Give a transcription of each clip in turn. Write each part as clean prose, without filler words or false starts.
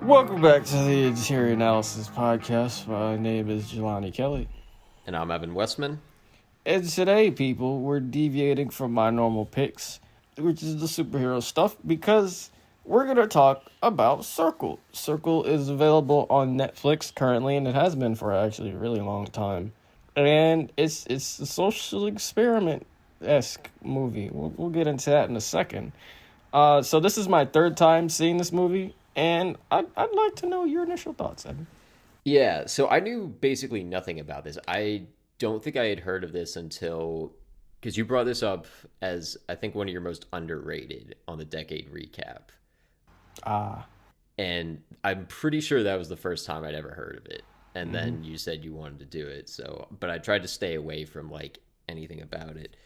Welcome back to the Interior Analysis Podcast. My name is Jelani Kelly. And I'm Evan Westman. And today, people, we're deviating from my normal picks, which is the superhero stuff, because we're going to talk about Circle. Circle is available on Netflix currently, and it has been for actually a really long time. And it's a social experiment-esque movie. We'll get into that in a second. So this is my third time seeing this movie, and I'd like to know your initial thoughts, Evan. Yeah, so I knew basically nothing about this. I don't think I had heard of this until because you brought this up as I think one of your most underrated on the decade recap. Ah. And I'm pretty sure that was the first time I'd ever heard of it. And then you said you wanted to do it. So, but I tried to stay away from like anything about it.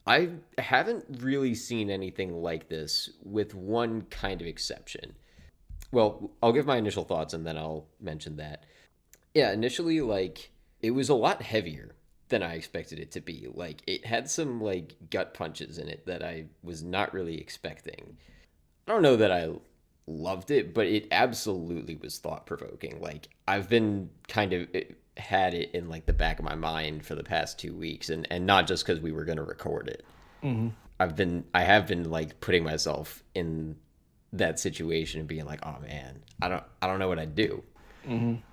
I haven't really seen anything like this with one kind of exception. Well, I'll give my initial thoughts and then I'll mention that. Yeah, initially, like, it was a lot heavier than I expected it to be. Like, it had some, like, gut punches in it that I was not really expecting. I don't know that I loved it, but it absolutely was thought provoking. Like, I've been kind of had it in, like, the back of my mind for the past 2 weeks, and not just because we were going to record it. Mm-hmm. I have been, like, putting myself in that situation and being like, oh man, I don't know what I'd do.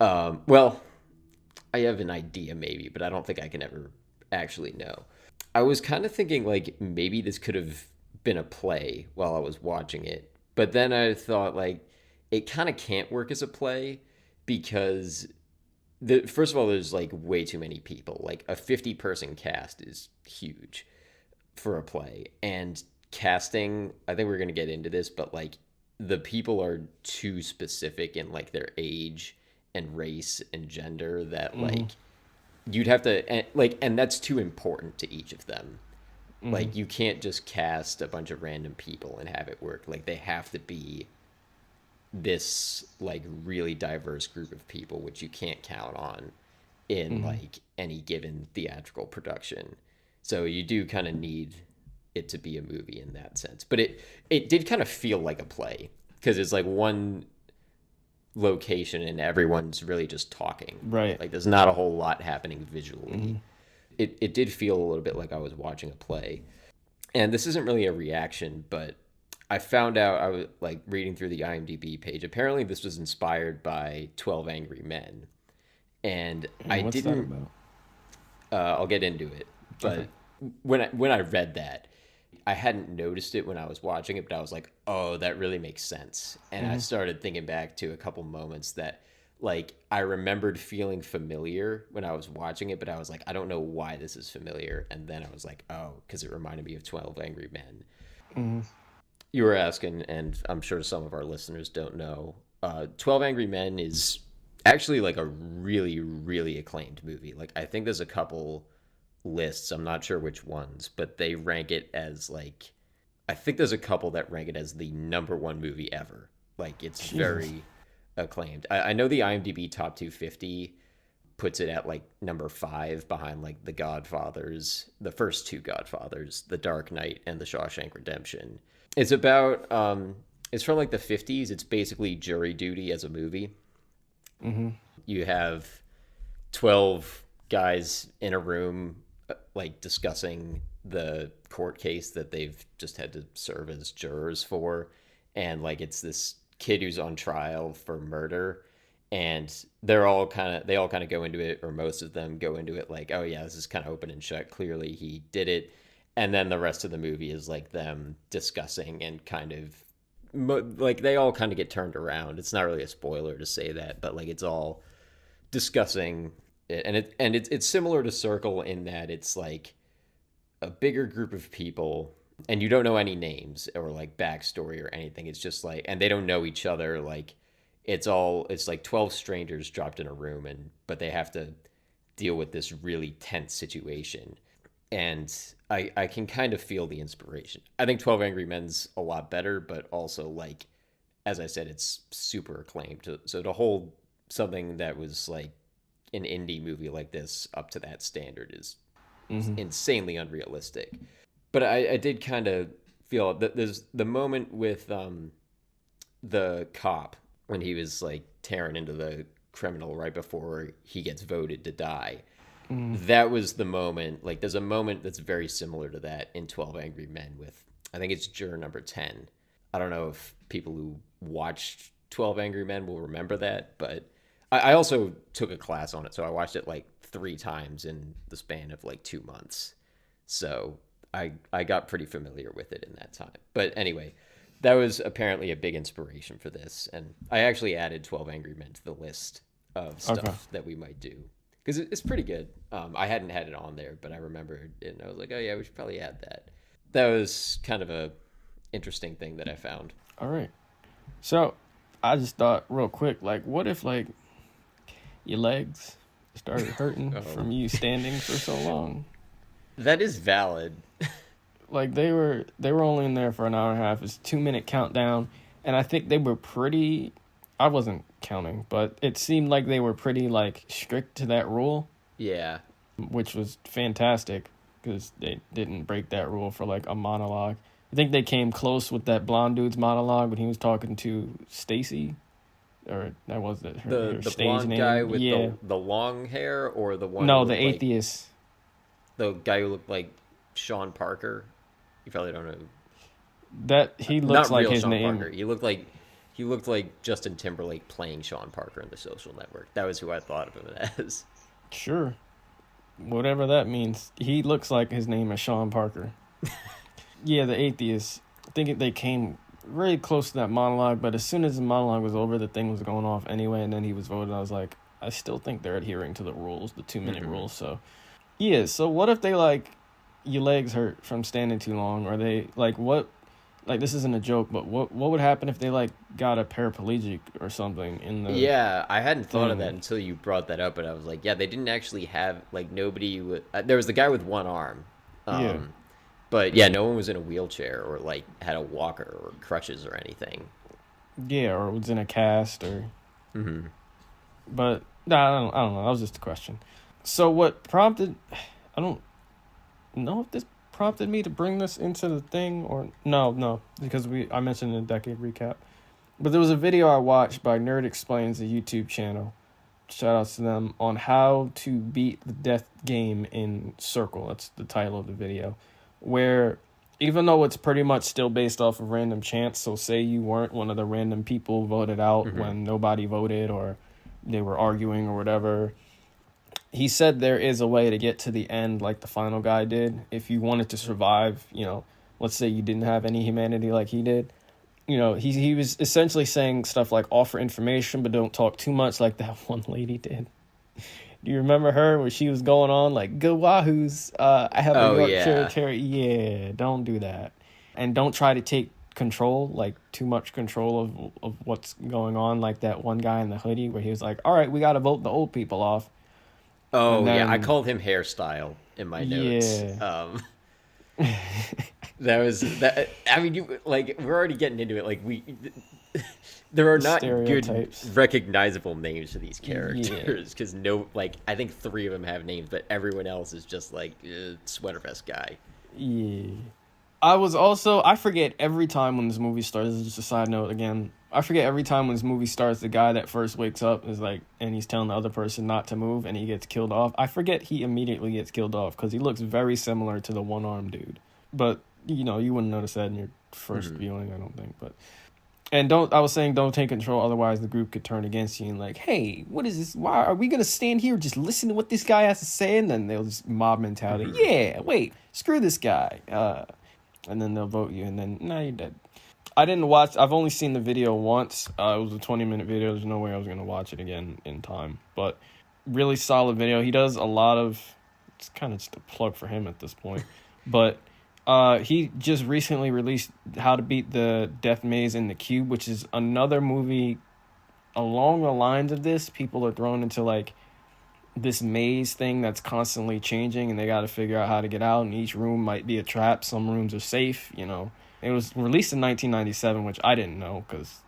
Well, I have an idea maybe, but I don't think I can ever actually know. I was kind of thinking like maybe this could have been a play while I was watching it, but then I thought like it kind of can't work as a play because first of all, there's like way too many people. Like a 50-person cast is huge for a play, and casting, I think we're going to get into this, but like the people are too specific in like their age and race and gender that like you'd have to and that's too important to each of them. Like you can't just cast a bunch of random people and have it work. Like they have to be this like really diverse group of people, which you can't count on in like any given theatrical production. So you do kind of need it to be a movie in that sense, but it did kind of feel like a play because it's like one location and everyone's really just talking, Right. like there's not a whole lot happening visually. It did feel a little bit like I was watching a play, and this isn't really a reaction, but I found out, I was like reading through the IMDb page, apparently this was inspired by 12 Angry Men, and I What's didn't that I'll get into it, but Okay. when I read that, I hadn't noticed it when I was watching it, but I was like, oh, that really makes sense. And I started thinking back to a couple moments that, like, I remembered feeling familiar when I was watching it, but I was like, I don't know why this is familiar. And then I was like, oh, because it reminded me of 12 Angry Men. You were asking, and I'm sure some of our listeners don't know, 12 Angry Men is actually, like, a really, really acclaimed movie. Like, I think there's a couple lists, I'm not sure which ones, but they rank it as like, I think there's a couple that rank it as the #1 movie ever. Like it's very acclaimed. I know the IMDb top 250 puts it at like #5 behind like The Godfathers, the first two Godfathers, The Dark Knight and The Shawshank Redemption. It's about it's from like the 50s. It's basically jury duty as a movie. You have 12 guys in a room like discussing the court case that they've just had to serve as jurors for, and like it's this kid who's on trial for murder, and they all kind of go into it, or most of them go into it like, oh yeah, this is kind of open and shut, clearly he did it. And then the rest of the movie is like them discussing and kind of like they all kind of get turned around. It's not really a spoiler to say that, but like it's all discussing it, and it's similar to Circle in that it's like a bigger group of people, and you don't know any names or like backstory or anything. It's just like, and they don't know each other. Like it's like 12 strangers dropped in a room, but they have to deal with this really tense situation. And I can kind of feel the inspiration. I think 12 Angry Men's a lot better, but also like, as I said, it's super acclaimed. So to hold something that was like an indie movie like this up to that standard is insanely unrealistic. But I did kind of feel that there's the moment with the cop when he was like tearing into the criminal right before he gets voted to die. That was the moment. Like, there's a moment that's very similar to that in 12 Angry Men with, I think it's juror number 10. I don't know if people who watched 12 Angry Men will remember that, but I also took a class on it, so I watched it like 3 times in the span of like 2 months. So I got pretty familiar with it in that time. But anyway, that was apparently a big inspiration for this, and I actually added 12 Angry Men to the list of stuff that we might do because it's pretty good. I hadn't had it on there, but I remembered it, and I was like, oh yeah, we should probably add that. That was kind of a interesting thing that I found. All right. So I just thought real quick, like, what if like your legs started hurting from you standing for so long? That is valid. Like they were only in there for an hour and a half. It's a 2-minute countdown, and I think they were pretty. I wasn't counting, but it seemed like they were pretty like strict to that rule. Yeah, which was fantastic because they didn't break that rule for like a monologue. I think they came close with that blonde dude's monologue when he was talking to Stacy, or that was it. The blonde name. Guy with the long hair, or the one? No, the atheist. The guy who looked like Sean Parker. You probably don't know. That he looks like his Sean name. Parker. He looked like Justin Timberlake playing Sean Parker in The Social Network. That was who I thought of him as. Sure. Whatever that means. He looks like his name is Sean Parker. Yeah, the atheist. I think they came really close to that monologue, but as soon as the monologue was over, the thing was going off anyway, and then he was voted. I was like, I still think they're adhering to the rules, the 2-minute rules. So, yeah, so what if they, like, your legs hurt from standing too long, or they, like, what, like, this isn't a joke, but what would happen if they, like, got a paraplegic or something in the... Yeah, I hadn't thought of that until you brought that up, but I was like, yeah, they didn't actually have, like, nobody would... there was the guy with one arm. Yeah. But, yeah, no one was in a wheelchair or, like, had a walker or crutches or anything. Yeah, or was in a cast or... Mm-hmm. But, I don't know. That was just a question. So what prompted... I don't know if this prompted me to bring this into the thing or... No, because I mentioned in the decade recap. But there was a video I watched by Nerd Explains, a YouTube channel. Shout outs to them, on how to beat the death game in Circle. That's the title of the video. Where, even though it's pretty much still based off of random chance, so say you weren't one of the random people voted out when nobody voted or they were arguing or whatever, he said there is a way to get to the end like the final guy did. If you wanted to survive, let's say you didn't have any humanity like he did. He was essentially saying stuff like offer information, but don't talk too much like that one lady did. Do you remember her where she was going on like, go Wahoos, I have a Yorkshire Terrier. Yeah, don't do that. And don't try to take control, like too much control of what's going on, like that one guy in the hoodie where he was like, all right, we got to vote the old people off. Oh, then, yeah, I called him hairstyle in my notes. Yeah. That was that. I mean, we're already getting into it. Like there are not good recognizable names for these characters because I think 3 of them have names, but everyone else is just like sweater vest guy. Yeah. I forget every time when this movie starts. This is just a side note again. I forget every time when this movie starts, the guy that first wakes up is like, and he's telling the other person not to move, and he gets killed off. I forget he immediately gets killed off because he looks very similar to the one-armed dude. But you wouldn't notice that in your first viewing, I don't think. But I was saying don't take control, otherwise the group could turn against you and like, hey, what is this? Why are we gonna stand here just listen to what this guy has to say? And then they'll just mob mentality. Yeah, wait, screw this guy. And then they'll vote you, and then you're dead. I've only seen the video once. It was a 20-minute video. There's no way I was going to watch it again in time. But really solid video. He does a lot of... It's kind of just a plug for him at this point. But he just recently released How to Beat the Death Maze in the Cube, which is another movie along the lines of this. People are thrown into, like, this maze thing that's constantly changing, and they got to figure out how to get out, and each room might be a trap. Some rooms are safe, It was released in 1997, which I didn't know because,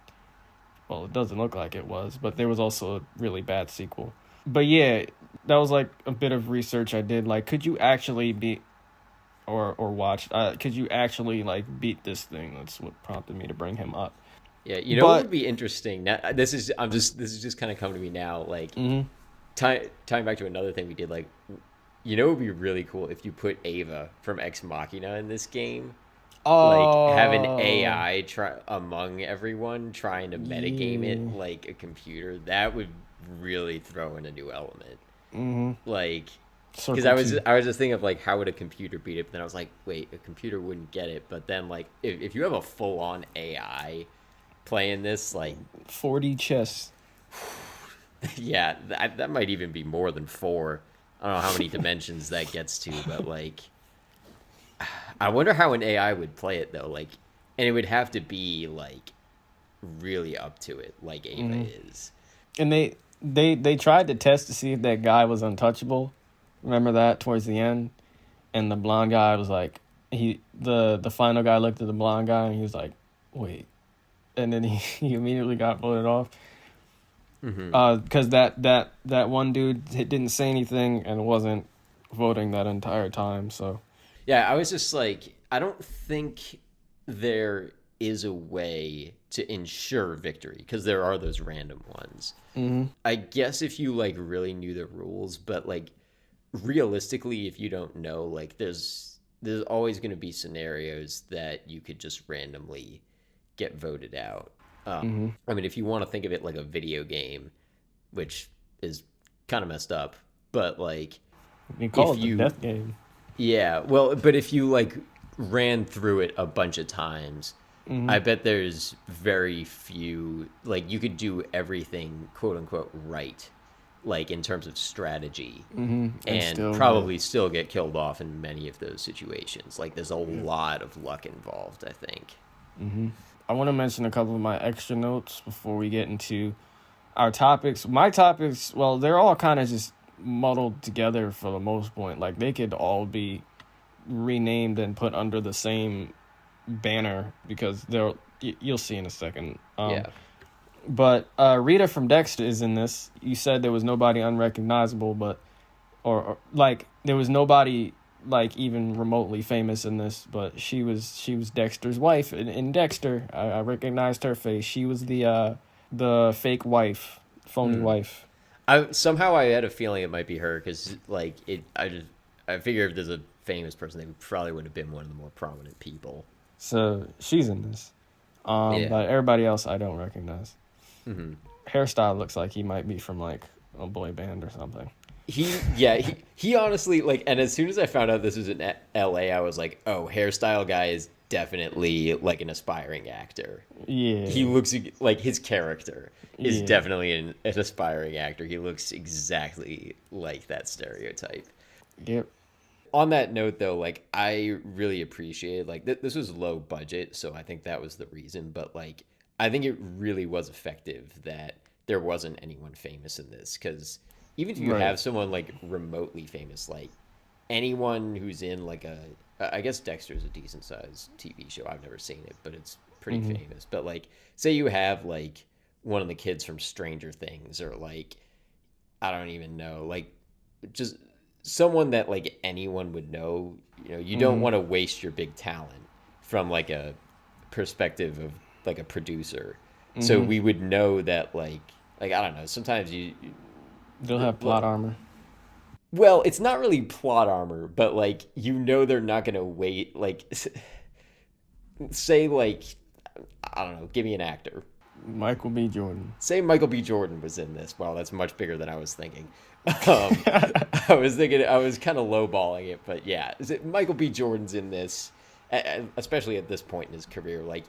well, it doesn't look like it was, but there was also a really bad sequel. But yeah, that was like a bit of research I did. Like, could you actually beat could you actually like beat this thing? That's what prompted me to bring him up. Yeah, you know what But would be interesting? Now, this is just kind of coming to me now. Like, tying back to another thing we did. Like, you know, it would be really cool if you put Ava from Ex Machina in this game. Like, have an oh AI try among everyone trying to metagame it yeah, like a computer. That would really throw in a new element. Like, because Circle Two. I was just thinking of like how would a computer beat it, but then I was like, wait, a computer wouldn't get it. But then like if you have a full on AI playing this, like 4D chess. yeah, that might even be more than four. I don't know how many dimensions that gets to, but like I wonder how an AI would play it though. Like, and it would have to be like really up to it, like Ava is. And they tried to test to see if that guy was untouchable. Remember that towards the end? And the blonde guy was like, the final guy looked at the blonde guy and he was like, wait. And then he immediately got voted off. Because that one dude didn't say anything and wasn't voting that entire time. So Yeah, I was just like, I don't think there is a way to ensure victory because there are those random ones. I guess if you like really knew the rules, but like realistically, if you don't know, like there's always going to be scenarios that you could just randomly get voted out. I mean, if you want to think of it like a video game, which is kind of messed up, but like you call if it the you death game. yeah, well, but if you like ran through it a bunch of times, I bet there's very few like you could do everything quote unquote right, like in terms of strategy, and still probably still get killed off in many of those situations. Like there's a lot of luck involved, I think. I want to mention a couple of my extra notes before we get into our topics. My topics, well, they're all kind of just muddled together for the most point. Like they could all be renamed and put under the same banner because you'll see in a second. Yeah. But Rita from Dexter is in this. You said there was nobody unrecognizable, but or like there was nobody like even remotely famous in this, but she was Dexter's wife in Dexter. I recognized her face. She was the fake wife, phony wife. Somehow I had a feeling it might be her because like I figure if there's a famous person, they probably would have been one of the more prominent people. So she's in this. Yeah. But everybody else I don't recognize. Hairstyle looks like he might be from like a boy band or something. He honestly like, and as soon as I found out this was in LA, I was like, oh, hairstyle guy is definitely like an aspiring actor. Yeah. He looks like his character is definitely an aspiring actor. He looks exactly like that stereotype. Yep. On that note though, like I really appreciate like this was low budget, so I think that was the reason, but like I think it really was effective that there wasn't anyone famous in this because even if you have someone like remotely famous, like anyone who's in like I guess Dexter's a decent sized TV show. I've never seen it, but it's pretty famous. But like, say you have like one of the kids from Stranger Things, or like I don't even know, like just someone that like anyone would know. You know, you don't want to waste your big talent from like a perspective of like a producer. So we would know that like I don't know. Sometimes They'll have plot armor. well, it's not really plot armor, but like you know they're not gonna wait. Like, say like I don't know. Give me an actor. Michael B. Jordan. Say Michael B. Jordan was in this. Wow, that's much bigger than I was thinking. I was thinking I was kind of lowballing it, but yeah, is it Michael B. Jordan's in this, especially at this point in his career. Like,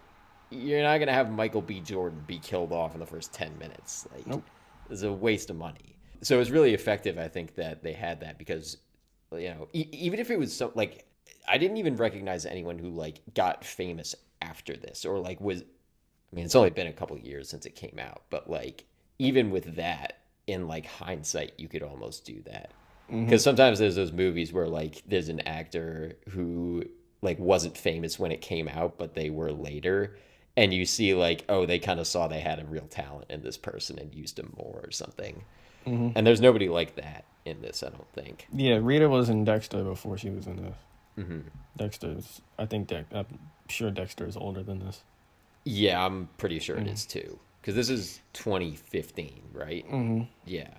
you're not gonna have Michael B. Jordan be killed off in the first 10 minutes. Like, Nope. It's a waste of money. So it was really effective, I think, that they had that because, you know, even if it was so like, I didn't even recognize anyone who like got famous after this or like was. I mean, it's only been a couple of years since it came out, but like even with that, in like hindsight, you could almost do that because sometimes there's those movies where like there's an actor who like wasn't famous when it came out, but they were later. And you see like, oh, they kind of saw they had a real talent in this person and used him more or something. And there's nobody like that in this, I don't think. Yeah, Rita was in Dexter before she was in this. Dexter's, I think I'm sure Dexter is older than this. Yeah, I'm pretty sure it is too. Because this is 2015, right? Yeah.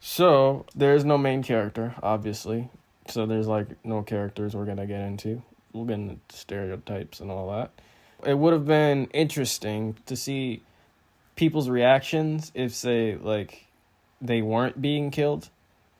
So there's no main character, obviously. So there's like no characters we're gonna get into. We'll get into stereotypes and all that. It would have been interesting to see people's reactions if, say, like they weren't being killed.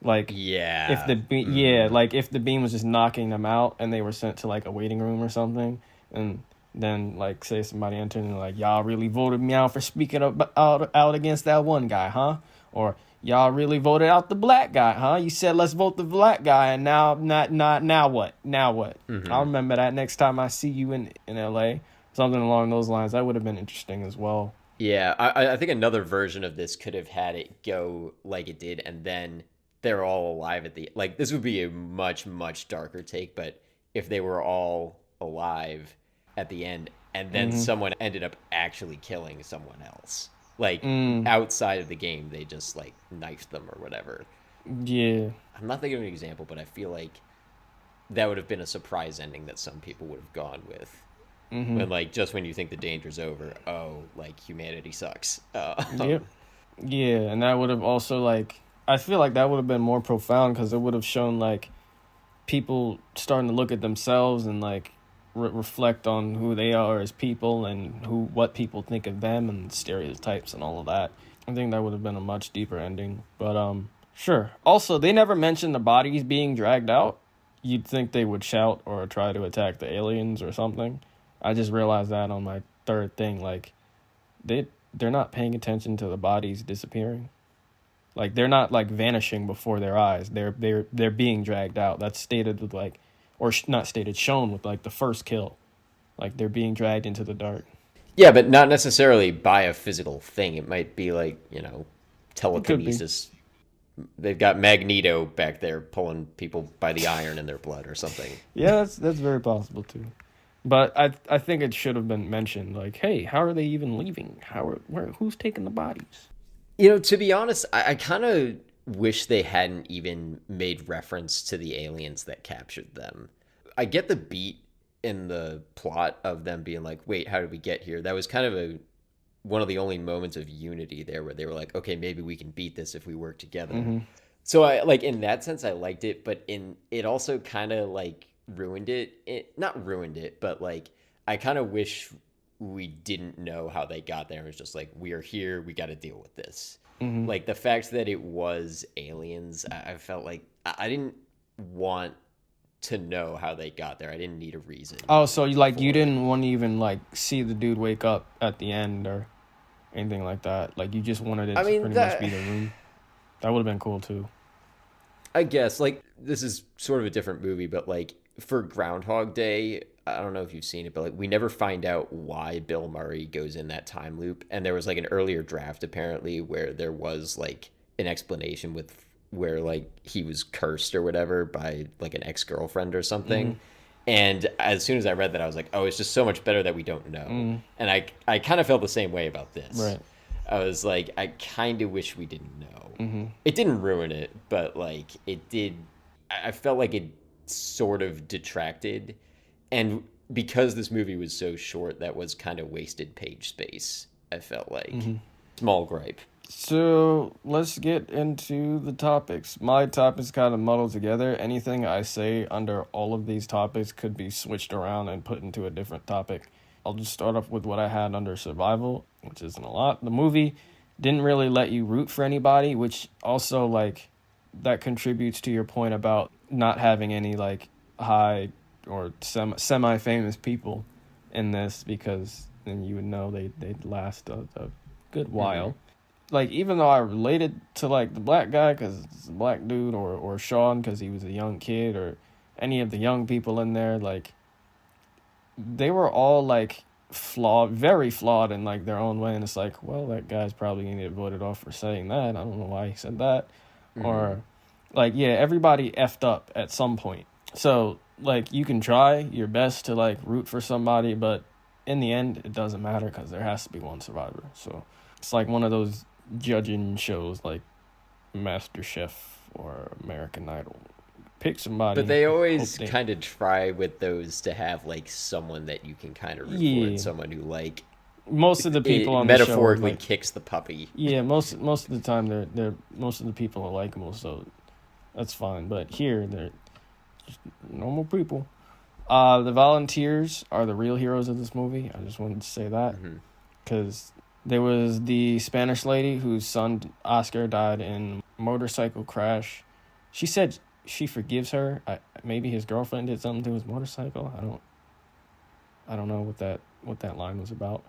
Like Yeah. if like if the beam was just knocking them out and they were sent to like a waiting room or something, and then like say somebody entered and like, y'all really voted me out for speaking out against that one guy, huh? Or y'all really voted out the black guy, huh? You said let's vote the black guy, and now what? Now what? I'll remember that next time I see you in LA. Something along those lines. That would have been interesting as well. Yeah, I think another version of this could have had it go like it did, and then they're all alive at the like. This would be a much much darker take, but if they were all alive at the end, and then someone ended up actually killing someone else, like outside of the game, they just like knifed them or whatever. Yeah. I'm not thinking of an example, but I feel like that would have been a surprise ending that some people would have gone with. When like just when you think the danger's over, oh, like humanity sucks. Yep. Yeah, and that would have also like I feel like that would have been more profound because it would have shown like people starting to look at themselves and like reflect on who they are as people and what people think of them and stereotypes and all of that. I think that would have been a much deeper ending. But sure. Also, they never mentioned the bodies being dragged out. You'd think they would shout or try to attack the aliens or something. I just realized that on my third thing. Like, they're not paying attention to the bodies disappearing. Like, they're not like vanishing before their eyes. They're being dragged out. That's stated with like, or not stated, shown with like the first kill. Like they're being dragged into the dark. Yeah, but not necessarily by a physical thing. It might be like, telekinesis. They've got Magneto back there pulling people by the iron in their blood or something. Yeah, that's very possible too. But I think it should have been mentioned. Like, hey, how are they even leaving? Who's taking the bodies? To be honest, I kind of wish they hadn't even made reference to the aliens that captured them. I get the beat in the plot of them being like, wait, how did we get here? That was kind of one of the only moments of unity there where they were like, okay, maybe we can beat this if we work together. So I like in that sense I liked it, but it also kind of like ruined it. Not ruined it, but like I kind of wish we didn't know how they got there. It was just like, we are here, we got to deal with this. Like the fact that it was aliens, I felt like I didn't want to know how they got there. I didn't need a reason. Oh, so you didn't want to even like see the dude wake up at the end or anything like that. Like you just wanted it to pretty much be the room. That would have been cool too. I guess like this is sort of a different movie, but like for Groundhog Day, I don't know if you've seen it, but like we never find out why Bill Murray goes in that time loop. And there was like an earlier draft apparently where there was like an explanation with where like he was cursed or whatever by like an ex-girlfriend or something. And as soon as I read that, I was like, oh, it's just so much better that we don't know. And I kind of felt the same way about this. Right. I was like, I kind of wish we didn't know. It didn't ruin it, but like it did. I felt like it sort of detracted. And because this movie was so short, that was kind of wasted page space, I felt like. Small gripe. So let's get into the topics. My topics kind of muddled together. Anything I say under all of these topics could be switched around and put into a different topic. I'll just start off with what I had under survival, which isn't a lot. The movie didn't really let you root for anybody, which also like that contributes to your point about not having any like high or semi-famous people in this, because then you would know they'd last a good while. Like, even though I related to like the black guy because it's a black dude, or Sean because he was a young kid, or any of the young people in there, like they were all like flawed, very flawed in like their own way. And it's like, well, that guy's probably gonna get voted off for saying that. I don't know why he said that. Or like, yeah, everybody effed up at some point. So like you can try your best to like root for somebody, but in the end it doesn't matter because there has to be one survivor. So it's like one of those judging shows like MasterChef or American Idol. Pick somebody. But they always kind of try with those to have like someone that you can kind of root for, and someone who like most of the people It on the show are metaphorically like, kicks the puppy. yeah, most of the time they're most of the people are likable, so that's fine. But here they're just normal people. The volunteers are the real heroes of this movie. I just wanted to say that because there was the Spanish lady whose son Oscar died in a motorcycle crash. She said she forgives her. Maybe his girlfriend did something to his motorcycle. I don't know what that line was about.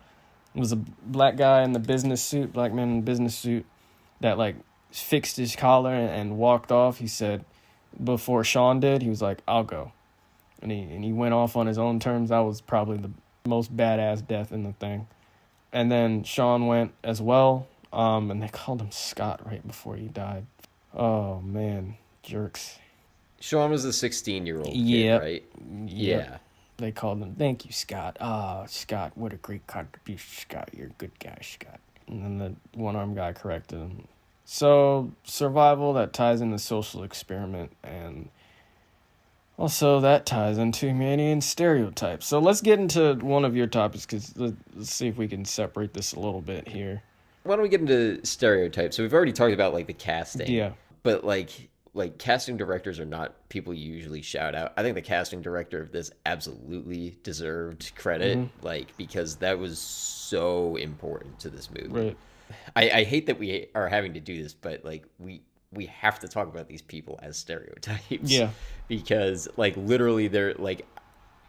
It was a black guy in the business suit, black man in the business suit, that like fixed his collar and walked off. He said before Sean did, he was like, "I'll go," and he went off on his own terms. That was probably the most badass death in the thing. And then Sean went as well, and they called him Scott right before he died. Oh man, jerks. Sean was a 16-year-old kid, Yep. right? Yep. Yeah. They called him, "Thank you, Scott." Scott, what a great contribution, Scott. You're a good guy, Scott. And then the one-armed guy corrected him. So, survival, that ties into social experiment, and also that ties into humanity and stereotypes. So let's get into one of your topics, because let's see if we can separate this a little bit here. Why don't we get into stereotypes? So we've already talked about like the casting. Yeah. But like casting directors are not people you usually shout out. I think the casting director of this absolutely deserved credit, like because that was so important to this movie. Right. I hate that we are having to do this, but like we have to talk about these people as stereotypes. Yeah. Because like literally they're like,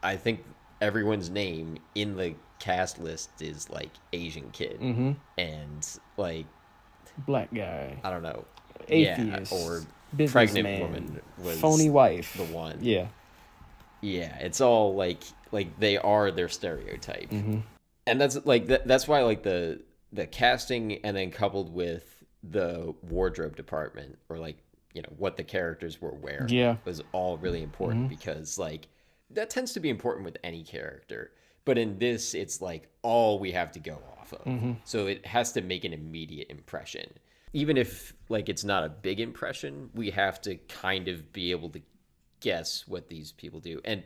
I think everyone's name in the cast list is like Asian kid and like Black guy. I don't know, Atheist. or Businessman, pregnant woman was phony wife. the one. Yeah. It's all like they are their stereotype, and that's like that's why like the casting and then coupled with the wardrobe department or like what the characters were wearing was all really important because like that tends to be important with any character, but in this it's like all we have to go off of, so it has to make an immediate impression. Even if like it's not a big impression, we have to kind of be able to guess what these people do. And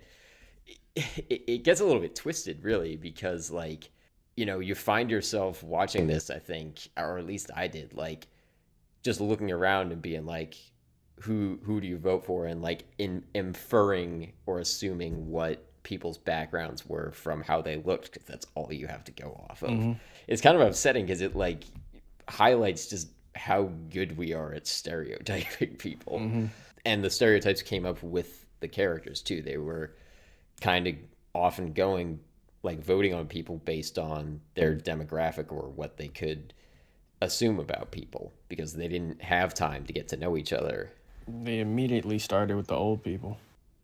it gets a little bit twisted really because like you find yourself watching this, I think, or at least I did, like just looking around and being like, who do you vote for, and like inferring or assuming what people's backgrounds were from how they looked, because that's all you have to go off of. It's kind of upsetting because it like highlights just how good we are at stereotyping people. And the stereotypes came up with the characters too. They were kind of often going like voting on people based on their demographic or what they could assume about people because they didn't have time to get to know each other. They immediately started with the old people.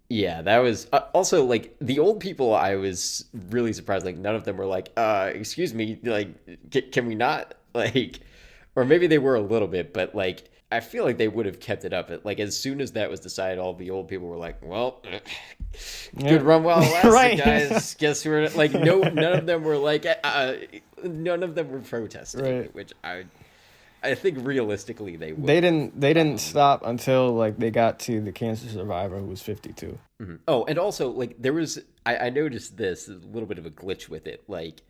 Yeah, that was also like the old people. I was really surprised. Like none of them were like, excuse me, like, can we not like, or maybe they were a little bit, but like, I feel like they would have kept it up. Like as soon as that was decided, all the old people were like, well, good run while it lasted, Right. guys. Guess we're like, no, none of them were like, none of them were protesting, Right. which I think realistically they would. They didn't stop until like they got to the cancer survivor who was 52. Oh, and also like there was, I noticed this, a little bit of a glitch with it. Like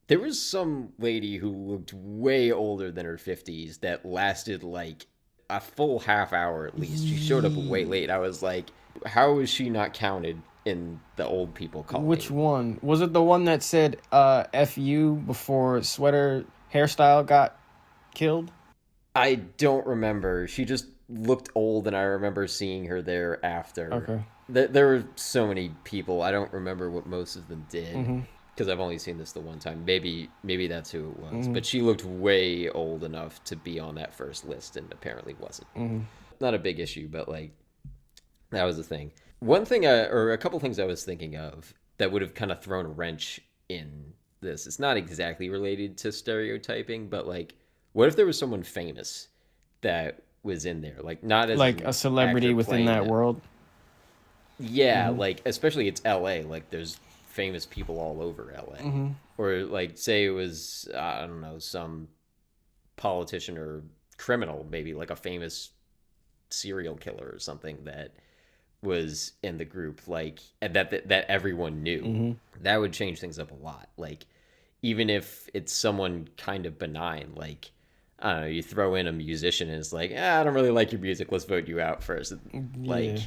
there was some lady who looked way older than her 50s that lasted like a full half hour at least. She showed up way late. I was like, how is she not counted in the old people column? Which one? Was it the one that said F you before sweater hairstyle got killed? I don't remember. She just looked old, and I remember seeing her there after. Okay. There were so many people. I don't remember what most of them did because I've only seen this the one time. Maybe that's who it was. But she looked way old enough to be on that first list, and apparently wasn't. Not a big issue, but like that was the thing. One thing, or a couple things I was thinking of that would have kind of thrown a wrench in this. It's not exactly related to stereotyping, but like, what if there was someone famous that was in there, like not as Like an a celebrity actor within playing that them. world? Yeah, like especially it's LA. Like there's famous people all over LA. Or like say it was I don't know, some politician or criminal, maybe like a famous serial killer or something that was in the group, like and that everyone knew. That would change things up a lot. Like even if it's someone kind of benign, like, I don't know, you throw in a musician and it's like, I don't really like your music, let's vote you out first. Like,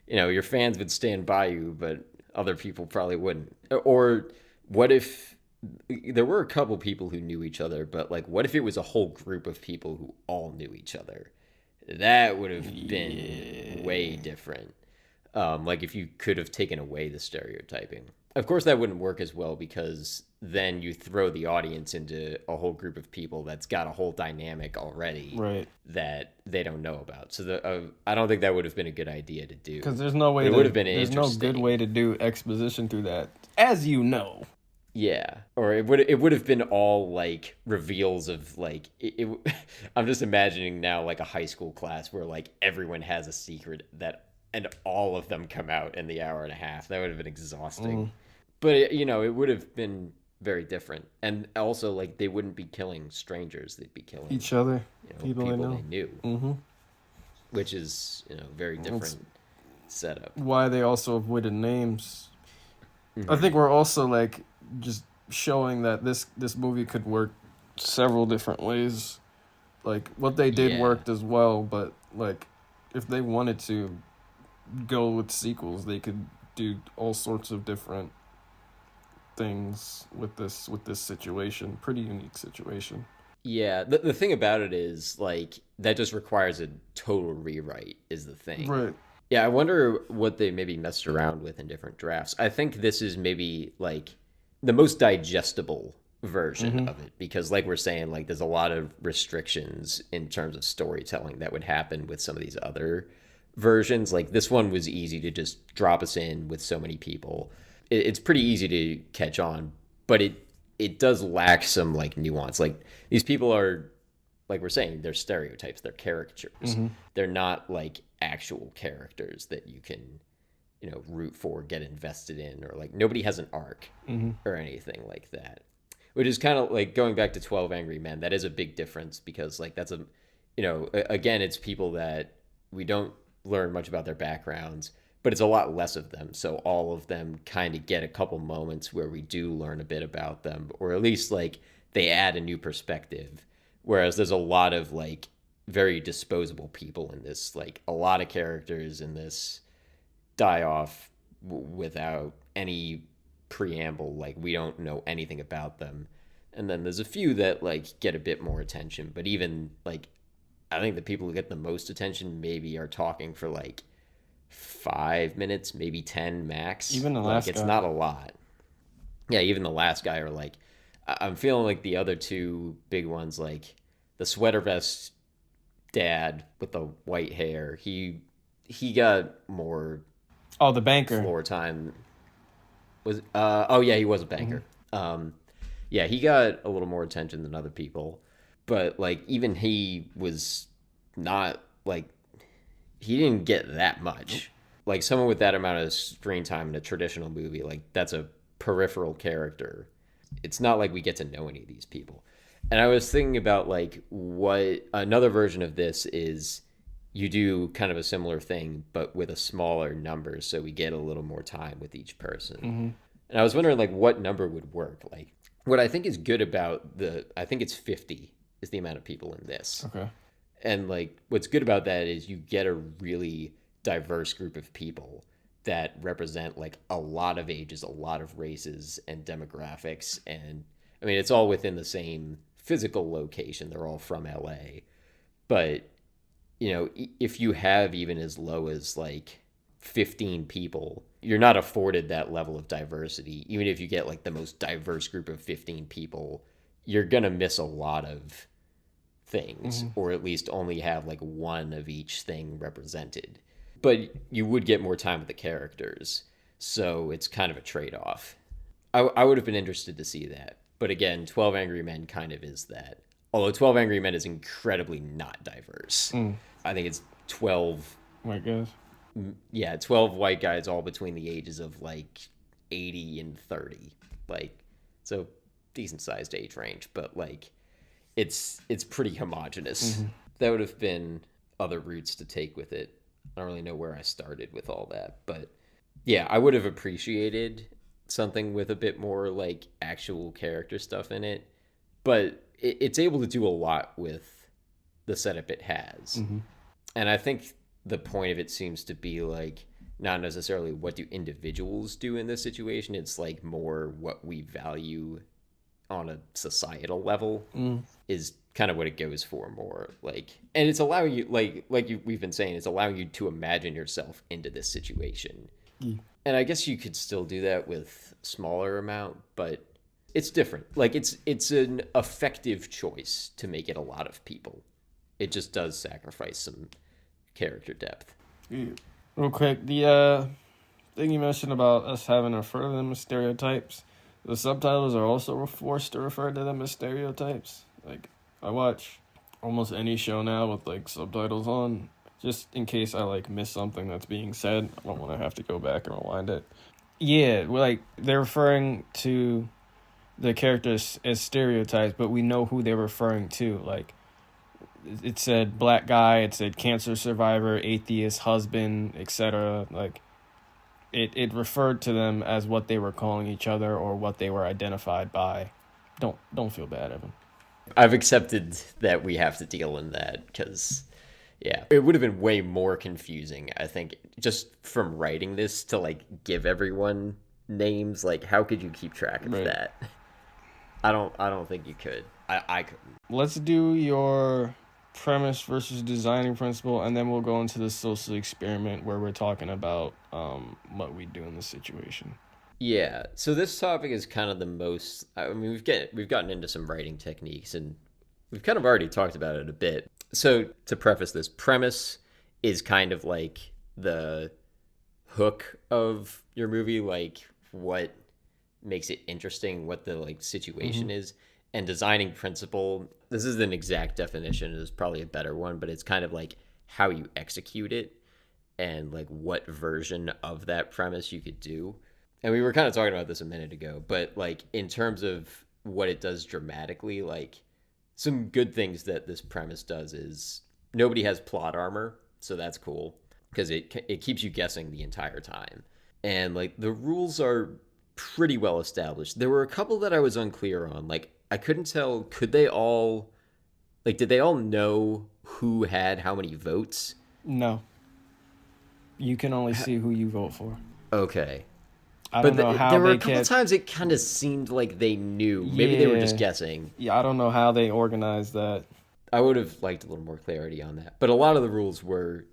your fans would stand by you, but other people probably wouldn't. Or what if there were a couple people who knew each other, but like, what if it was a whole group of people who all knew each other? That would have been way different. Like if you could have taken away the stereotyping. Of course, that wouldn't work as well because then you throw the audience into a whole group of people that's got a whole dynamic already that they don't know about. So I don't think that would have been a good idea to do. Because there's no way. It would have been There's no good way to do exposition through that, as you know. Yeah, or it would have been all like reveals of like I'm just imagining now like a high school class where like everyone has a secret and all of them come out in the hour and a half. That would have been exhausting. But it would have been very different, and also like they wouldn't be killing strangers; they'd be killing each other, people they knew, which is very different setup. Why they also avoided names. I think we're also like just showing that this movie could work several different ways. Like what they did worked as well, but like if they wanted to go with sequels, they could do all sorts of different things with this situation. Pretty unique situation. Yeah, the thing about it is like that just requires a total rewrite is the thing. Right. Yeah, I wonder what they maybe messed around with in different drafts. I think this is maybe like the most digestible version of it because like we're saying, like there's a lot of restrictions in terms of storytelling that would happen with some of these other versions. Like this one was easy to just drop us in with so many people. It's pretty easy to catch on, but it does lack some like nuance. Like these people are, like we're saying, they're stereotypes, they're caricatures. They're not like actual characters that you can root for, get invested in, or like nobody has an arc or anything like that, which is kind of like going back to 12 Angry Men. That is a big difference because like that's again, it's people that we don't learn much about their backgrounds, but it's a lot less of them, so all of them kind of get a couple moments where we do learn a bit about them, or at least like they add a new perspective, whereas there's a lot of like very disposable people in this, like a lot of characters in this die off without any preamble, like we don't know anything about them, and then there's a few that like get a bit more attention, but even like I think the people who get the most attention maybe are talking for like 5 minutes, maybe 10 max. Even the last guy. It's guy. not a lot. Yeah, even the last guy are like, I'm feeling like the other two big ones, like the sweater vest dad with the white hair, he got more the banker floor time. Was he was a banker. Yeah, he got a little more attention than other people, but like even he was not like, he didn't get that much. Like someone with that amount of screen time in a traditional movie, like that's a peripheral character. It's not like we get to know any of these people. And I was thinking about like what another version of this is, you do kind of a similar thing, but with a smaller number, so we get a little more time with each person. And I was wondering like what number would work. Like what I think is good about I think it's 50 is the amount of people in this. Okay. And like what's good about that is you get a really diverse group of people that represent like a lot of ages, a lot of races and demographics. And I mean, it's all within the same physical location. They're all from LA. But, if you have even as low as like 15 people, you're not afforded that level of diversity. Even if you get like the most diverse group of 15 people, you're going to miss a lot of things, or at least only have like one of each thing represented. But you would get more time with the characters, so it's kind of a trade-off. I would have been interested to see that, but again, 12 Angry Men kind of is that. Although 12 Angry Men is incredibly not diverse. I think it's 12 white guys. Yeah, 12 white guys all between the ages of like 80 and 30. Like, so decent sized age range, but like it's pretty homogenous. That would have been other routes to take with it. I don't really know where I started with all that, but yeah, I would have appreciated something with a bit more like actual character stuff in it, but it's able to do a lot with the setup it has. Mm-hmm. And I think the point of it seems to be like not necessarily what do individuals do in this situation, it's like more what we value on a societal level is kind of what it goes for more. Like, and it's allowing you we've been saying, it's allowing you to imagine yourself into this situation. Yeah. And I guess you could still do that with smaller amount, but it's different. Like it's an effective choice to make it a lot of people. It just does sacrifice some character depth. Yeah. Real quick, the thing you mentioned about us having to refer to them as stereotypes, the subtitles are also forced to refer to them as stereotypes. Like, I watch almost any show now with, like, subtitles on, just in case I, like, miss something that's being said. I don't want to have to go back and rewind it. Yeah, like, they're referring to the characters as stereotypes, but we know who they're referring to. Like, it said black guy, it said cancer survivor, atheist, husband, etc. Like, it referred to them as what they were calling each other or what they were identified by. Don't feel bad, Evan. I've accepted that we have to deal in that because, yeah, it would have been way more confusing, I think, just from writing this to, like, give everyone names. Like, how could you keep track of that? I don't think you could. I couldn't. Let's do your premise versus designing principle, and then we'll go into the social experiment where we're talking about what we do in this situation. Yeah, so this topic is kind of the most. I mean, we've gotten into some writing techniques, and we've kind of already talked about it a bit. So to preface this, premise is kind of like the hook of your movie, like what makes it interesting, what the like situation is. And designing principle, this is an exact definition, is probably a better one, but it's kind of like how you execute it and like what version of that premise you could do. And we were kind of talking about this a minute ago, but like in terms of what it does dramatically, like some good things that this premise does is nobody has plot armor, so that's cool because it keeps you guessing the entire time. And like the rules are pretty well established. There were a couple that I was unclear on. Like I couldn't tell, did they all know who had how many votes? No. You can only see who you vote for. Okay. I don't know how there were they a couple kept... times it kind of seemed like they knew. Maybe they were just guessing. Yeah, I don't know how they organized that. I would have liked a little more clarity on that. But a lot of the rules were...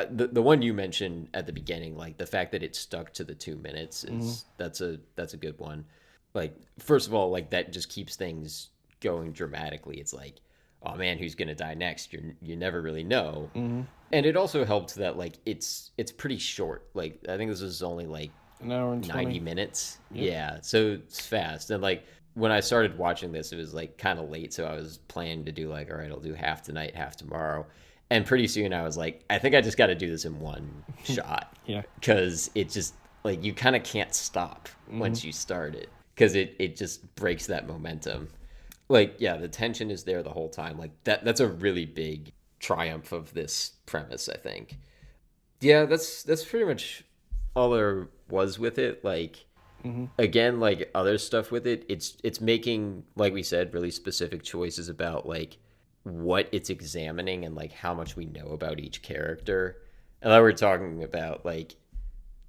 the one you mentioned at the beginning, like the fact that it stuck to the 2 minutes, is that's a good one. Like, first of all, like that just keeps things going dramatically. It's like, oh man, who's gonna die next? You never really know. And it also helped that like it's pretty short. Like I think this is only like an hour and 20. 90 minutes. Yep. Yeah, so it's fast. And like when I started watching this, it was like kind of late, so I was planning to do like, all right, I'll do half tonight, half tomorrow. And pretty soon I was like, I think I just got to do this in one shot. Yeah. Because it just, like, you kind of can't stop once you start it. Because it just breaks that momentum. Like, yeah, the tension is there the whole time. Like, that's a really big triumph of this premise, I think. Yeah, that's pretty much all there was with it. Like, again, like, other stuff with it, it's making, like we said, really specific choices about, like, what it's examining and like how much we know about each character. And like we're talking about, like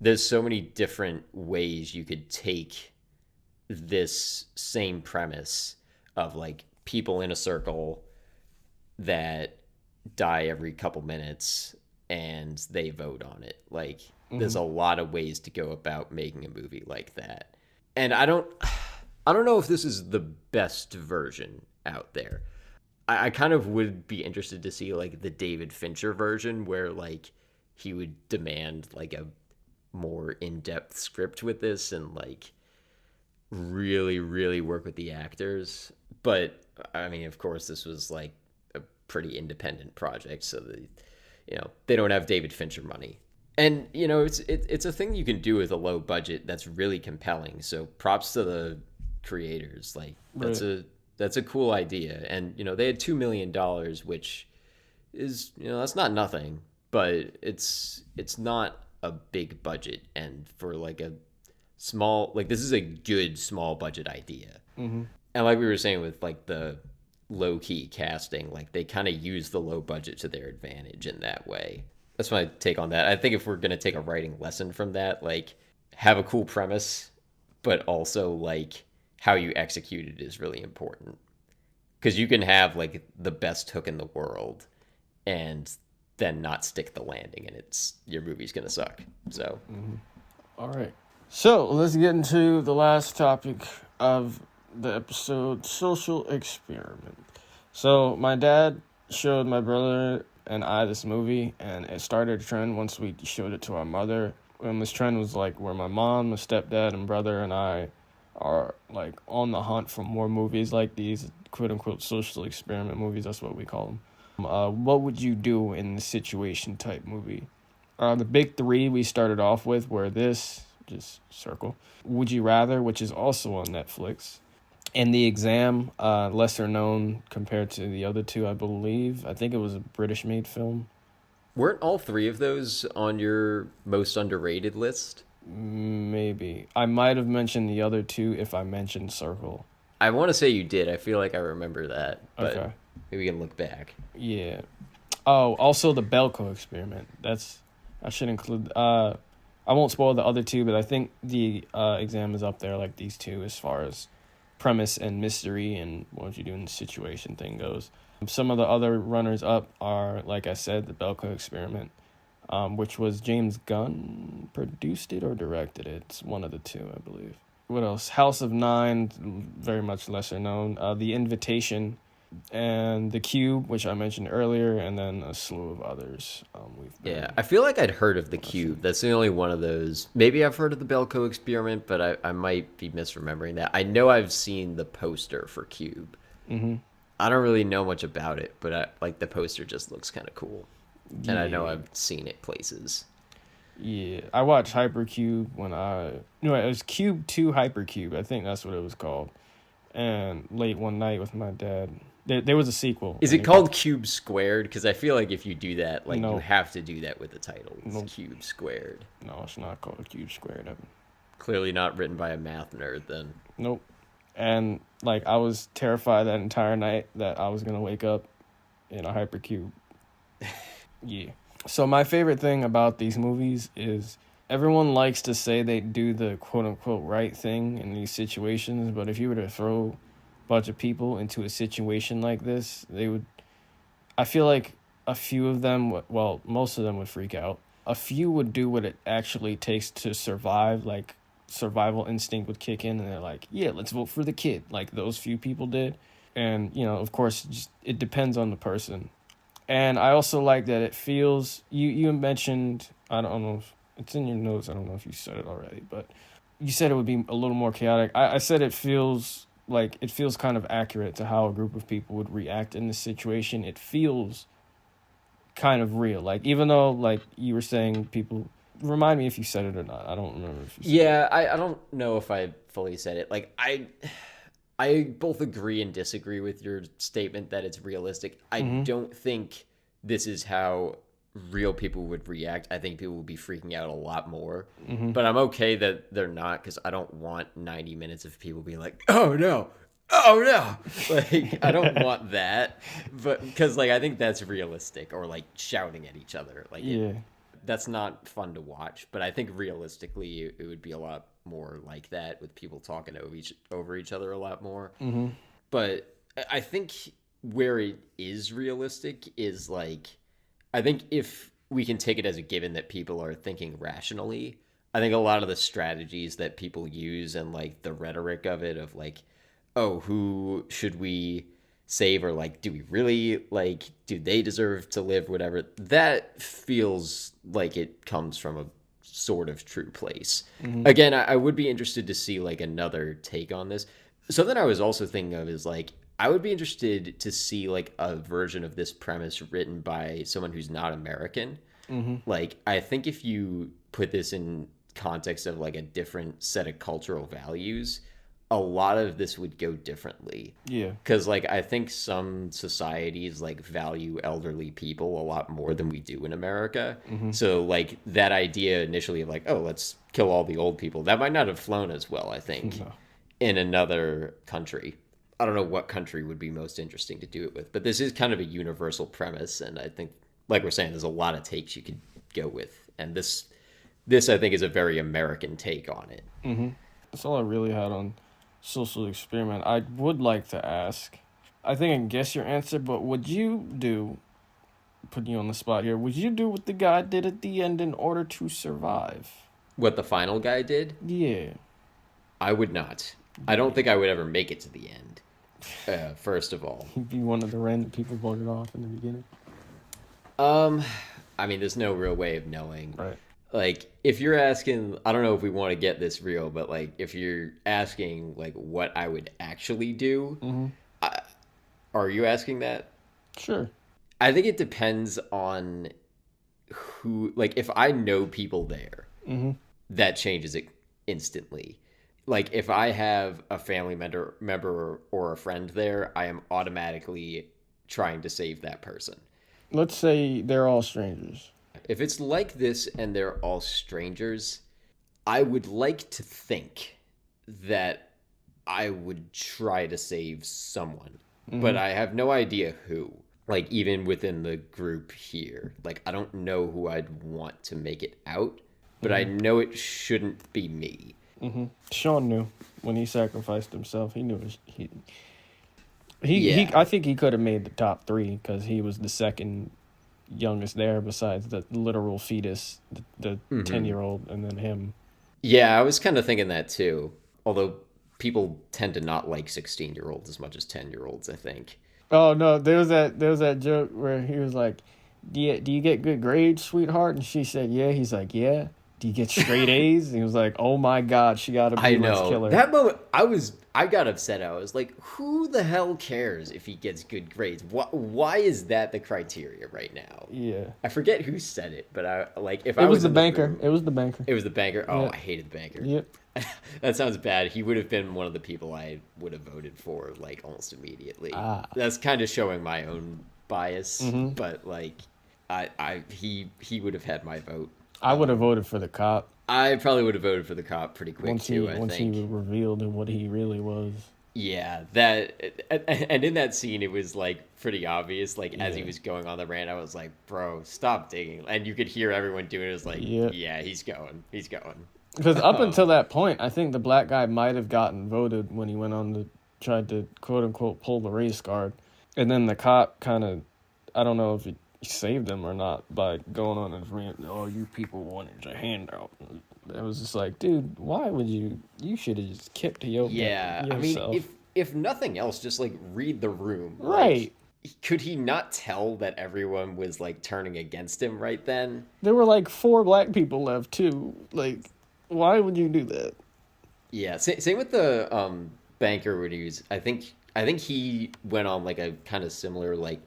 there's so many different ways you could take this same premise of like people in a circle that die every couple minutes and they vote on it. Like there's a lot of ways to go about making a movie like that. And I don't know if this is the best version out there. I kind of would be interested to see like the David Fincher version where like he would demand like a more in-depth script with this and like really, really work with the actors. But I mean, of course, this was like a pretty independent project, so they don't have David Fincher money. And it's a thing you can do with a low budget that's really compelling. So props to the creators. Like that's a cool idea. And, they had $2 million, which is, that's not nothing, but it's not a big budget. And for like a small, like this is a good small budget idea. Mm-hmm. And like we were saying with like the low key casting, like they kind of use the low budget to their advantage in that way. That's my take on that. I think if we're going to take a writing lesson from that, like have a cool premise, but also like how you execute it is really important. Because you can have like the best hook in the world and then not stick the landing, and it's your movie's gonna suck. So, All right. So let's get into the last topic of the episode: social experiment. So my dad showed my brother and I this movie, and it started a trend once we showed it to our mother. And this trend was like where my mom, my stepdad, and brother and I are like on the hunt for more movies like these, quote unquote, social experiment movies. That's what we call them. What would you do in the situation type movie? The big three we started off with were this, just Circle, Would You Rather, which is also on Netflix, and The Exam, lesser known compared to the other two, I believe. I think it was a British-made film. weren't all three of those on your most underrated list? Maybe. I might have mentioned the other two if I mentioned Circle. I want to say you did. I feel like I remember that, but Okay. maybe we can look back. Yeah. Oh, also the Belko experiment. I should include. I won't spoil the other two, but I think the exam is up there like these two as far as premise and mystery and what you do in the situation thing goes. Some of the other runners up are, like I said, the Belko experiment, which was James Gunn produced it or directed it. It's one of the two, I believe. What else? House of Nine, very much lesser known. The Invitation, and The Cube, which I mentioned earlier, and then a slew of others. Yeah, I feel like I'd heard of The Cube. That's the only one of those. Maybe I've heard of the Belko experiment, but I might be misremembering that. I know I've seen the poster for Cube. Mm-hmm. I don't really know much about it, but like the poster just looks kind of cool. Yeah. And I know I've seen it places. Yeah, I watched Hypercube it was Cube 2 Hypercube. I think that's what it was called. And late one night with my dad, there was a sequel. Is it called Cube Squared? Because I feel like if you do that, like No. you have to do that with the title. It's Nope. Cube Squared. No, it's not called Cube Squared. Clearly not written by a math nerd then. Nope. And like I was terrified that entire night that I was gonna wake up in a Hypercube. Yeah. So my favorite thing about these movies is everyone likes to say they do the quote-unquote right thing in these situations, but if you were to throw a bunch of people into a situation like this, I feel like a few of them, well, most of them would freak out. A few would do what it actually takes to survive, like survival instinct would kick in, and they're like, yeah, let's vote for the kid, like those few people did. And, of course, it depends on the person. And I also like that it feels, you mentioned, I don't know if it's in your notes, I don't know if you said it already, but you said it would be a little more chaotic. I said it feels kind of accurate to how a group of people would react in this situation. It feels kind of real. Like, even though, like, you were saying people, remind me if you said it or not. I don't remember if you said it. I don't know if I fully said it. Like, I both agree and disagree with your statement that it's realistic. I don't think this is how real people would react. I think people would be freaking out a lot more. But I'm okay that they're not, because I don't want 90 minutes of people being like, oh no, like I don't want that. But because like I think that's realistic, or like shouting at each other, like Yeah. that's not fun to watch. But I think realistically it would be a lot more like that, with people talking over each other a lot more. But I think where it is realistic is like, I think if we can take it as a given that people are thinking rationally, I think a lot of the strategies that people use and like the rhetoric of it, of like, oh, who should we save, or like, do we really, like, do they deserve to live, whatever, that feels like it comes from a sort of true place. Again, I would be interested to see like another take on this. Something I was also thinking of is like, I would be interested to see like a version of this premise written by someone who's not American. Like, I think if you put this in context of like a different set of cultural values, a lot of this would go differently. Yeah. Because, like, I think some societies, like, value elderly people a lot more than we do in America. So, like, that idea initially of, like, oh, let's kill all the old people, that might not have flown as well, I think, No. in another country. I don't know what country would be most interesting to do it with, but this is kind of a universal premise, and I think, like we're saying, there's a lot of takes you could go with. And this I think, is a very American take on it. That's all I really had on social experiment. I would like to ask, I think I can guess your answer, but would you do, putting you on the spot here, would you do what the guy did at the end in order to survive? What the final guy did? Yeah. I would not. I don't think I would ever make it to the end, first of all. He'd be one of the random people voted off in the beginning. I mean, there's no real way of knowing. Right. Like, if you're asking, I don't know if we want to get this real, but, like, if you're asking, like, what I would actually do, are you asking that? Sure. I think it depends on who, like, if I know people there, that changes it instantly. Like, if I have a family member or a friend there, I am automatically trying to save that person. Let's say they're all strangers. If it's like this and they're all strangers, I would like to think that I would try to save someone, but I have no idea who. Like, even within the group here, like, I don't know who I'd want to make it out, but I know it shouldn't be me. Sean knew when he sacrificed himself. He knew he Yeah. I think he could have made the top 3 because he was the second youngest there besides the literal fetus, the 10-year-old, and then him. Yeah, I was kind of thinking that too. Although people tend to not like 16-year-olds as much as 10-year-olds, I think. Oh no, there was that joke where he was like, do you get good grades, sweetheart? And she said, yeah. He's like, yeah. Do you get straight A's? And he was like, oh my God, she got to be I Let's know. kill her. That moment, I got upset. I was like, who the hell cares if he gets good grades? Why is that the criteria right now? Yeah. I forget who said it, but It was the banker. It was the banker. It was the banker. Oh, Yeah. I hated the banker. Yep. That sounds bad. He would have been one of the people I would have voted for, like, almost immediately. That's kind of showing my own bias, but, like, he would have had my vote. I would have voted for the cop. I probably would have voted for the cop pretty quick once too. he revealed what he really was. Yeah, and in that scene, it was like pretty obvious. Like as he was going on the rant, I was like, "Bro, stop digging!" And you could hear everyone doing it. It was like, "Yeah, he's going." Because up until that point, I think the black guy might have gotten voted when he went on to tried to quote unquote pull the race card, and then the cop kind of, I don't know if he saved him or not by going on his rant. Oh, you people wanted a handout. It was just like, dude, why would you? You should have just kept to yourself. I mean, if nothing else, just like read the room, right? Like, could he not tell that everyone was like turning against him right then? There were like 4 black people left too. Like, why would you do that? Yeah, same with the banker when he was. I think he went on like a kind of similar like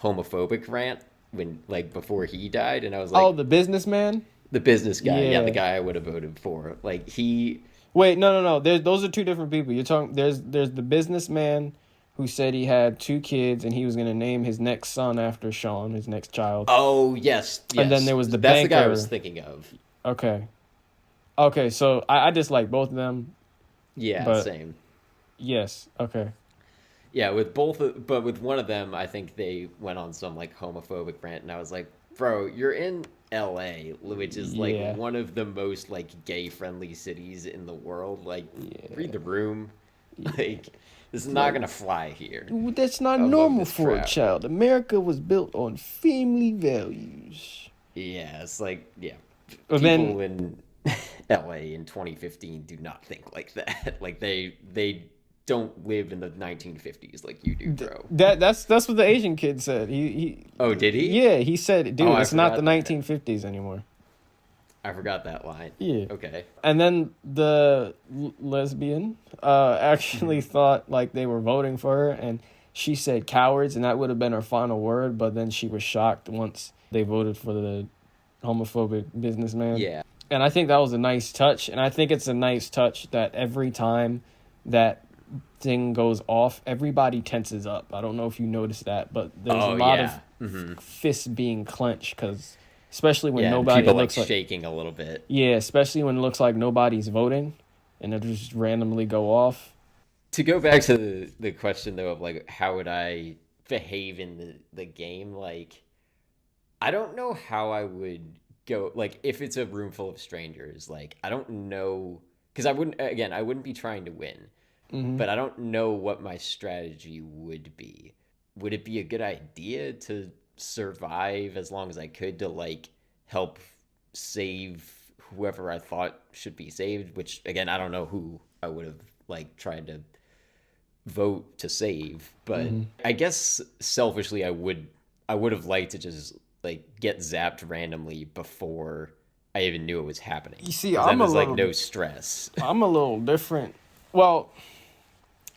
homophobic rant when like before he died, and I was like, oh, the businessman. The business guy, yeah, the guy I would have voted for. Like he. Wait, no. Those are 2 different people. You're talking. There's the businessman who said he had 2 kids and he was gonna name his next son after Sean, his next child. Oh yes. And then there was the That's banker. the guy I was thinking of. Okay. So I dislike both of them. Yeah, same. Yes. Okay. Yeah, but with one of them, I think they went on some like homophobic rant, and I was like, bro, you're in LA, which is like one of the most like gay friendly cities in the world. Like, read the room. Like, this is not gonna fly here. That's not normal for a child. America was built on family values. Yeah, it's like But people in LA in 2015 do not think like that. Like they don't live in the 1950s like you do, bro. That's what the Asian kid said. He Oh, did he? Yeah, he said, dude, it's not the that. 1950s anymore. I forgot that line. Yeah. Okay. And then the lesbian actually thought like they were voting for her, and she said cowards, and that would have been her final word, but then she was shocked once they voted for the homophobic businessman. Yeah. And I think that was a nice touch, and I think it's a nice touch that every time that thing goes off, everybody tenses up. I don't know if you noticed that, but there's a Oh lot yeah. of fists being clenched, because especially when Yeah, and nobody, people it like looks like, shaking a little bit. yeah, especially when it looks like nobody's voting and it just randomly go off. To go back to the question though of like how would I behave in the game, like I don't know how I would go, like if it's a room full of strangers, like I don't know, because I wouldn't be trying to win, Hmm. but I don't know what my strategy would be. Would it be a good idea to survive as long as I could to like help save whoever I thought should be saved, which again I don't know who I would have like tried to vote to save, but Hmm. I guess selfishly I would have liked to just like get zapped randomly before I even knew it was happening. You see, Because then there's like no stress. I'm a little different. Well,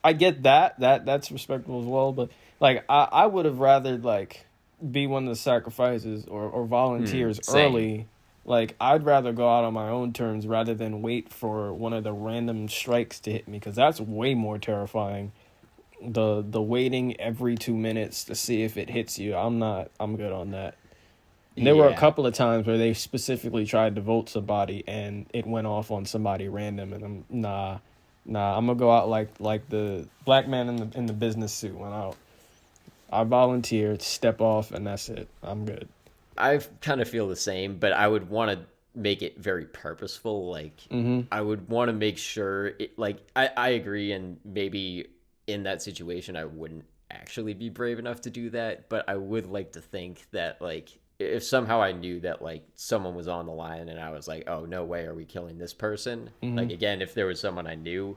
I get that's respectable as well, but like I would have rather like be one of the sacrifices or volunteers Same. early. Like I'd rather go out on my own terms rather than wait for one of the random strikes to hit me, because that's way more terrifying. The waiting every 2 minutes to see if it hits you. I'm good on that. And there were a Yeah. couple of times where they specifically tried to vote somebody and it went off on somebody random, and nah. I'm gonna go out like the black man in the business suit went out. I volunteered, step off, and that's it. I'm good. I kind of feel the same, but I would want to make it very purposeful. Like, Mm-hmm. I would want to make sure, like, I agree, and maybe in that situation, I wouldn't actually be brave enough to do that, but I would like to think that, like, if somehow I knew that, like, someone was on the line and I was like, oh, no way are we killing this person? Mm-hmm. Like, again, if there was someone I knew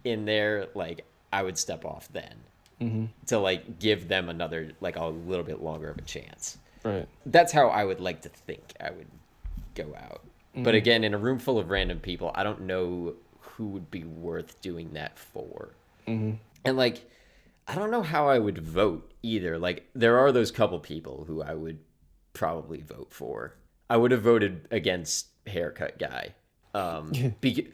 in there, like, I would step off then Mm-hmm. to, like, give them another, like, a little bit longer of a chance. Right. That's how I would like to think I would go out. But Mm-hmm. again, in a room full of random people, I don't know who would be worth doing that for. Mm-hmm. And like, I don't know how I would vote either. Like, there are those couple people who I would probably vote for. I would have voted against haircut guy. Be-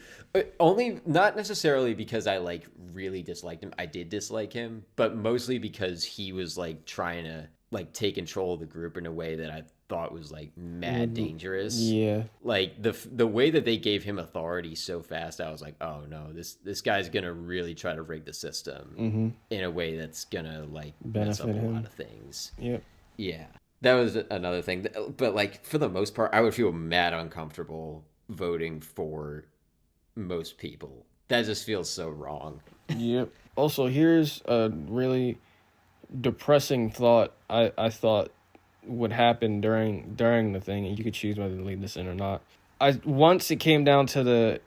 Only not necessarily because I like really disliked him. I did dislike him, but mostly because he was like trying to like take control of the group in a way that I thought was like mad dangerous. Yeah. Like the way that they gave him authority so fast, I was like, oh no, this guy's gonna really try to rig the system Mm-hmm. in a way that's gonna like mess up Benefit a him. lot of things. Yep. Yeah, that was another thing. But like for the most part, I would feel mad uncomfortable voting for most people. That just feels so wrong. Yep. Also, here's a really depressing thought I thought would happen during the thing, and you could choose whether to leave this in or not. Once it came down to the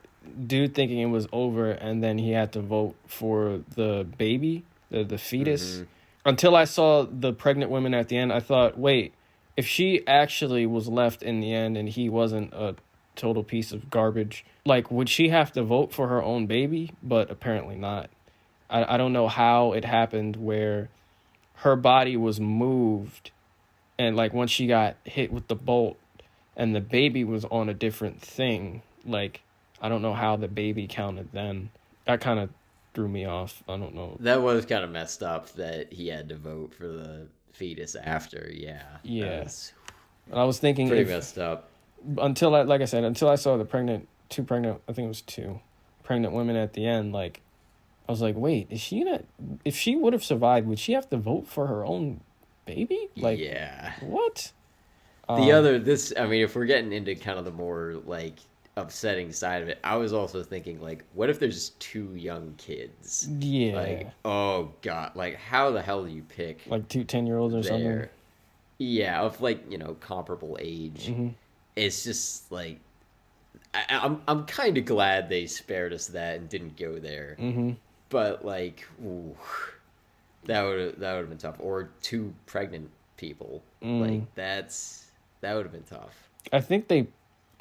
dude thinking it was over, and then he had to vote for the baby, the fetus. Mm-hmm. Until I saw the pregnant women at the end, I thought, wait, if she actually was left in the end and he wasn't a total piece of garbage, like, would she have to vote for her own baby? But apparently not. I don't know how it happened where her body was moved, and like once she got hit with the bolt and the baby was on a different thing, like I don't know how the baby counted then. That kind of threw me off. I don't know. That was kind of messed up that he had to vote for the fetus after. Yeah, Yeah. that's I was thinking pretty if messed up. until I like I said, until I saw the two pregnant, I think it was two pregnant women at the end, like I was like, wait, is she gonna, if she would have survived, would she have to vote for her own baby? Like, Yeah. what? I mean, if we're getting into kind of the more like upsetting side of it, I was also thinking like, what if there's two young kids? Yeah. Like, oh god, like how the hell do you pick Like two 10-year-olds or something. there? Yeah, of like comparable age. Mm-hmm. It's just like I'm kind of glad they spared us that and didn't go there. Mm-hmm. But like, ooh, that would have been tough. Or two pregnant people, like that would have been tough. I think the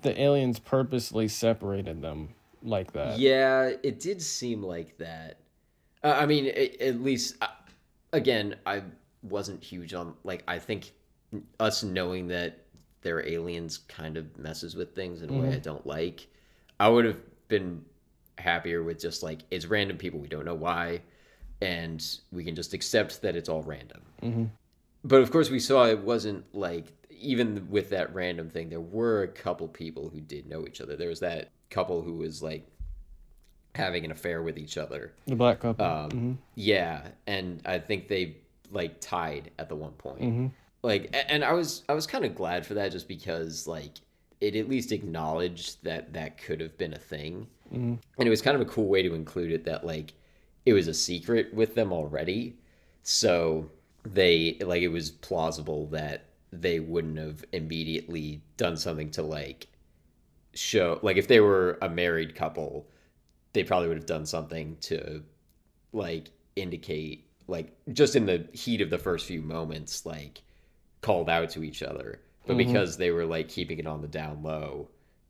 aliens purposely separated them like that. Yeah, it did seem like that. I mean, at least again, I wasn't huge on like I think us knowing that they're aliens kind of messes with things in a way I don't like. I would have been happier with just like it's random people, we don't know why, and we can just accept that it's all random. Mm-hmm. But of course, we saw it wasn't like, even with that random thing, there were a couple people who did know each other. There was that couple who was like having an affair with each other. The black couple. Yeah, and I think they like tied at the one point. Mm-hmm. Like, and I was kind of glad for that, just because like it at least acknowledged that that could have been a thing. Mm-hmm. And it was kind of a cool way to include it, that like it was a secret with them already, so they like, it was plausible that they wouldn't have immediately done something to like show, like if they were a married couple, they probably would have done something to like indicate, like just in the heat of the first few moments, like called out to each other. But because they were like keeping it on the down low,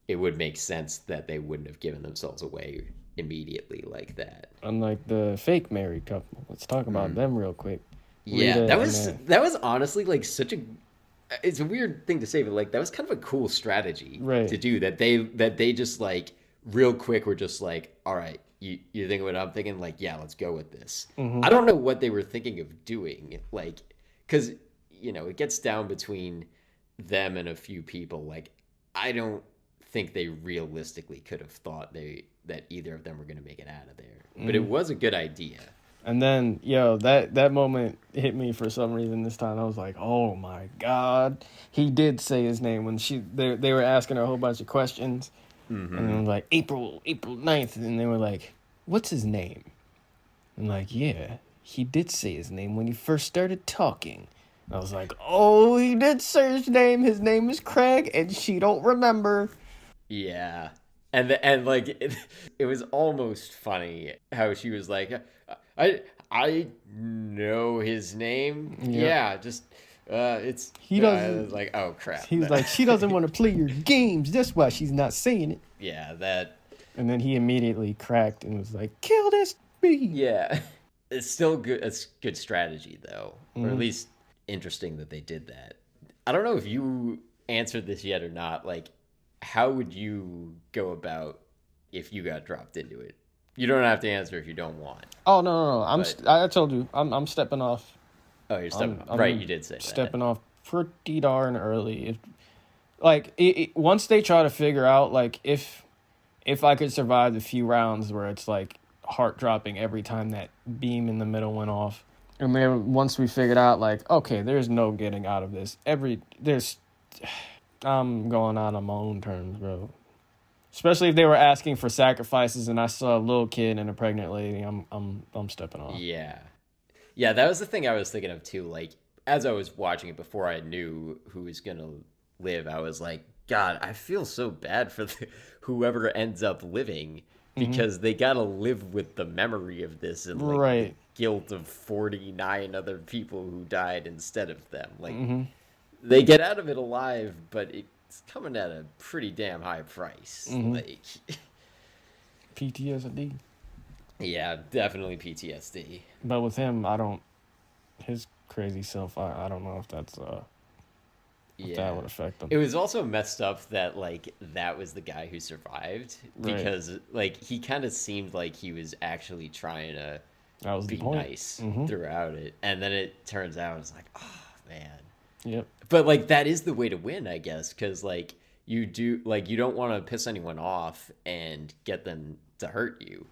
it would make sense that they wouldn't have given themselves away immediately like that. Unlike the fake married couple. Let's talk about them real quick. Yeah, Rita that was honestly like such a, it's a weird thing to say, but like that was kind of a cool strategy to do, that they just like real quick were just like, all right, you think what I'm thinking, like, yeah, let's go with this. I don't know what they were thinking of doing, like, because it gets down between them and a few people. Like, I don't think they realistically could have thought that either of them were going to make it out of there, but it was a good idea. And then, that moment hit me for some reason this time. I was like, oh my God. He did say his name when they were asking her a whole bunch of questions. And it was like, April 9th. And they were like, what's his name? And like, yeah, he did say his name when he first started talking. And I was like, oh, he did say his name. His name is Craig, and she don't remember. Yeah. And like, it was almost funny how she was like, I know his name. Yeah, just it's he doesn't. I was like, oh crap. He was like, she doesn't want to play your games. That's why she's not saying it. Yeah, that. And then he immediately cracked and was like, kill this bee. Yeah, it's still good. It's good strategy though, or at least interesting that they did that. I don't know if you answered this yet or not. Like, how would you go about if you got dropped into it? You don't have to answer if you don't want. Oh no! I told you, I'm stepping off. Oh, you're stepping. Right, you did say that. Stepping off pretty darn early. Once they try to figure out like if I could survive the few rounds where it's like heart dropping every time that beam in the middle went off, and then once we figured out like, okay, there's no getting out of this. I'm going out on my own terms, bro. Especially if they were asking for sacrifices and I saw a little kid and a pregnant lady, I'm stepping off. Yeah. Yeah, that was the thing I was thinking of too. Like, as I was watching it before I knew who was going to live, I was like, God, I feel so bad for whoever ends up living, because they got to live with the memory of this and like the guilt of 49 other people who died instead of them. Like, they get out of it alive, but it's coming at a pretty damn high price. Like, PTSD. Yeah, definitely PTSD. But with him, his crazy self, I don't know if that's if that would affect him. It was also messed up that like that was the guy who survived, because like he kind of seemed like he was actually trying to be nice throughout it, and then it turns out it's like, oh man. Yep. But like that is the way to win, I guess, because like you don't want to piss anyone off and get them to hurt you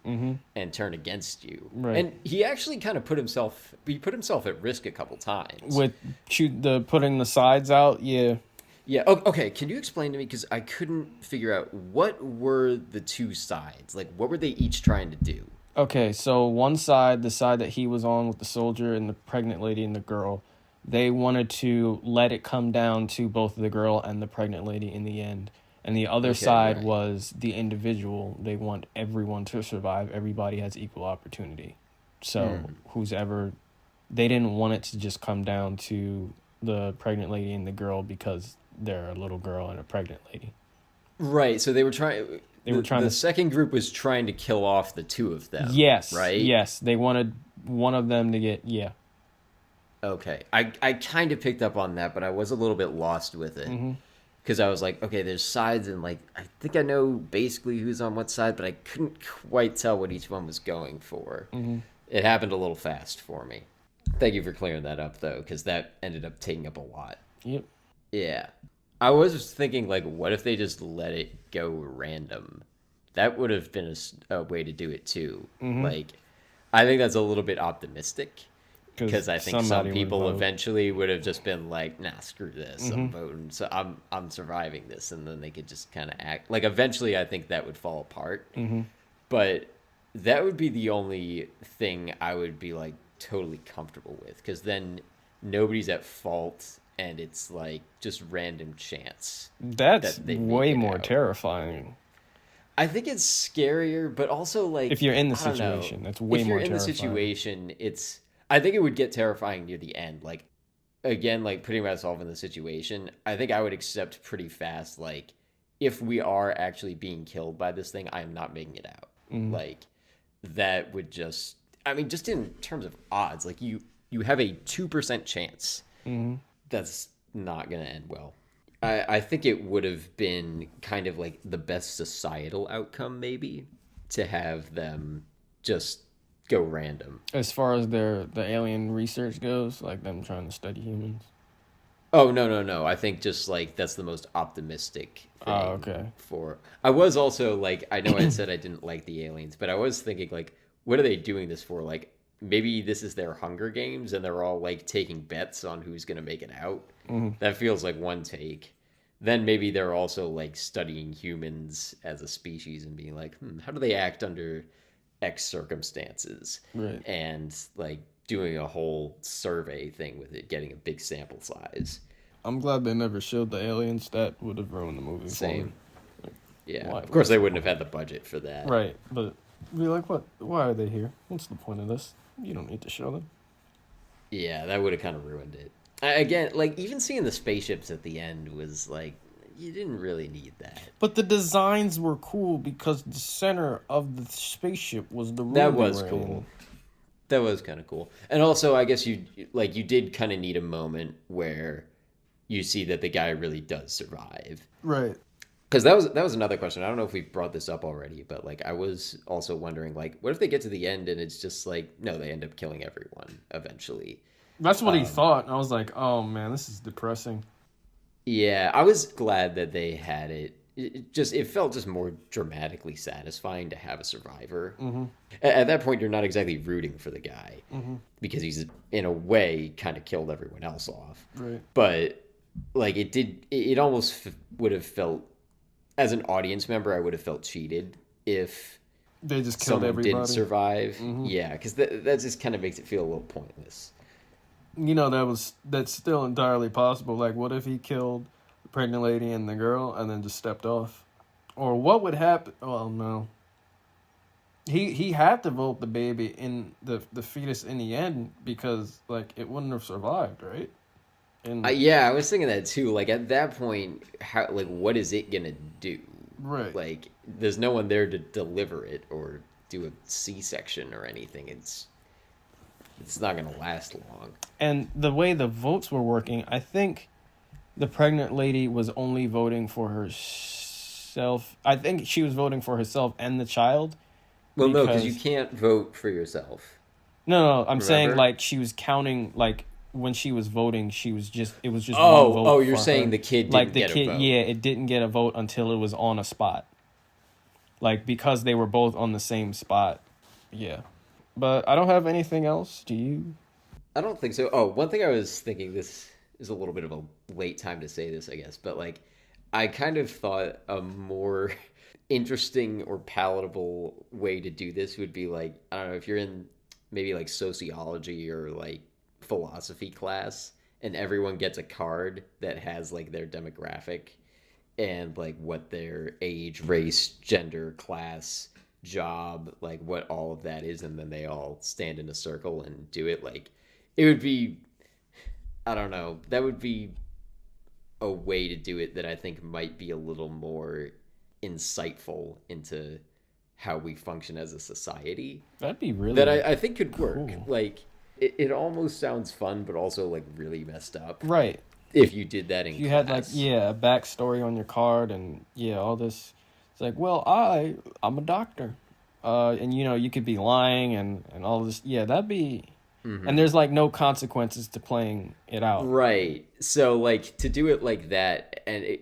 and turn against you. Right. And he actually kind of put himself at risk a couple times with putting the sides out. Yeah. Okay, can you explain to me, because I couldn't figure out what were the two sides, like what were they each trying to do? Okay, so one side, the side that he was on with the soldier and the pregnant lady and the girl, they wanted to let it come down to both the girl and the pregnant lady in the end. And the other side was the individual. They want everyone to survive. Everybody has equal opportunity. So they didn't want it to just come down to the pregnant lady and the girl because they're a little girl and a pregnant lady. Right. So they were trying. The second group was trying to kill off the two of them. Yes. Right. Yes. They wanted one of them to get. Yeah. Okay. I kind of picked up on that, but I was a little bit lost with it. because I was like, okay, there's sides, and like I think I know basically who's on what side, but I couldn't quite tell what each one was going for. It happened a little fast for me. Thank you for clearing that up, though, because that ended up taking up a lot. Yep. Yeah. I was thinking, like, what if they just let it go random? That would have been a way to do it, too. Like, I think that's a little bit optimistic, because I think some people eventually would have just been like, nah, screw this, I'm voting, so I'm surviving this, and then they could just kind of act. Like, eventually, I think that would fall apart. But that would be the only thing I would be, like, totally comfortable with, because then nobody's at fault, and it's like just random chance. That's that way more terrifying. I think it's scarier, but also like if you're in the situation, that's way more terrifying. If you're in the situation, I think it would get terrifying near the end. Like, again, like putting myself in the situation, I think I would accept pretty fast, like, if we are actually being killed by this thing, I am not making it out. Like, that would just, I mean, just in terms of odds, like you have a 2% chance. That's not going to end well. I think it would have been kind of like the best societal outcome, maybe, to have them just go random. As far as the alien research goes, like them trying to study humans. Oh, no. I think just like that's the most optimistic thing. Oh, okay. I was also like, I know I said I didn't like the aliens, but I was thinking like, what are they doing this for? Like, maybe this is their Hunger Games and they're all like taking bets on who's going to make it out. That feels like one take. Then maybe they're also like studying humans as a species and being like, how do they act under X circumstances? Right. And like doing a whole survey thing with it, getting a big sample size. I'm glad they never showed the aliens. That would have ruined the movie. Same. Yeah. Of course, they wouldn't have had the budget for that. Right. But be like, what? Why are they here? What's the point of this? You don't need to show them. Yeah, that would have kind of ruined it. Again, like, even seeing the spaceships at the end was like, you didn't really need that. But the designs were cool because the center of the spaceship was the room. That was cool. That was kind of cool. And also, I guess you did kind of need a moment where you see that the guy really does survive. Right. Because that was another question. I don't know if we brought this up already, but like I was also wondering, like, what if they get to the end and it's just like, no, they end up killing everyone eventually. That's what he thought. I was like, oh man, this is depressing. Yeah, I was glad that they had it. It felt just more dramatically satisfying to have a survivor. At that point, you're not exactly rooting for the guy because he's in a way kind of killed everyone else off. Right. But like it almost would have felt, as an audience member, I would have felt cheated if they just killed everybody. Didn't survive. Yeah, because that just kind of makes it feel a little pointless. You know, that's still entirely possible. Like, what if he killed the pregnant lady and the girl and then just stepped off? Or what would happen? Well, no. He had to vote the baby in the fetus in the end because, like, it wouldn't have survived, right? Yeah, I was thinking that too. Like, at that point, what is it gonna do? Right. Like, there's no one there to deliver it or do a C-section or anything. It's not gonna last long. And the way the votes were working, I think the pregnant lady was only voting for herself. I think she was voting for herself and the child. Well, no, because you can't vote for yourself. No, I'm saying, like, she was counting, like, when she was voting, it was just one vote. Oh, you're saying the kid didn't get a vote. Yeah, it didn't get a vote until it was on a spot. Like, because they were both on the same spot. Yeah. But I don't have anything else. Do you? I don't think so. Oh, one thing I was thinking, this is a little bit of a late time to say this, I guess, but like, I kind of thought a more interesting or palatable way to do this would be like, I don't know, if you're in maybe like sociology or like philosophy class and everyone gets a card that has like their demographic and like what their age, race, gender, class, job, like what all of that is, and then they all stand in a circle and do it. Like, it would be, I don't know, that would be a way to do it that I think might be a little more insightful into how we function as a society. That'd be really that I think could work. Cool. Like, it almost sounds fun, but also like really messed up. Right. if you did that in If you had like class. a backstory on your card and all this, it's like, well, I'm a doctor, and you could be lying and all this. Yeah, that'd be, and there's like no consequences to playing it out. Right. So like to do it like that, and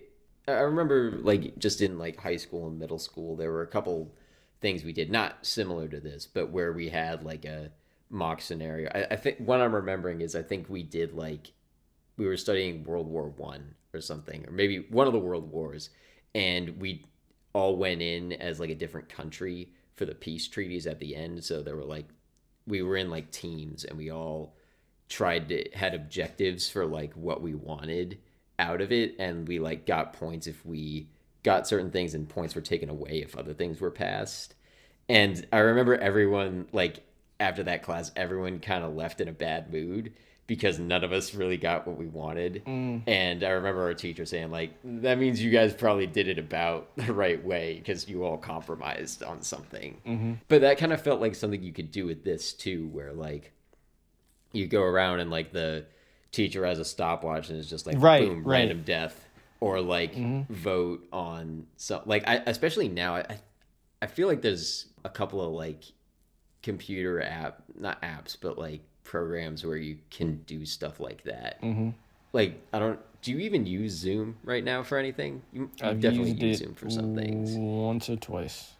I remember like just in like high school and middle school, there were a couple things we did not similar to this, but where we had like a mock scenario. I think what I'm remembering is I think we did like we were studying World War I or something, or maybe one of the world wars, and we all went in as like a different country for the peace treaties at the end. So there were like we were in like teams, and we all had objectives for like what we wanted out of it, and we like got points if we got certain things, and points were taken away if other things were passed. And I remember everyone like after that class, everyone kind of left in a bad mood because none of us really got what we wanted. And I remember our teacher saying like, that means you guys probably did it about the right way because you all compromised on something. But that kind of felt like something you could do with this too, where like you go around and like the teacher has a stopwatch and it's just like boom, random death, or like vote on some like I especially now I feel like there's a couple of like computer not apps but like programs where you can do stuff like that. Like do you even use Zoom right now for anything? I've definitely used use it Zoom for some things. once or twice.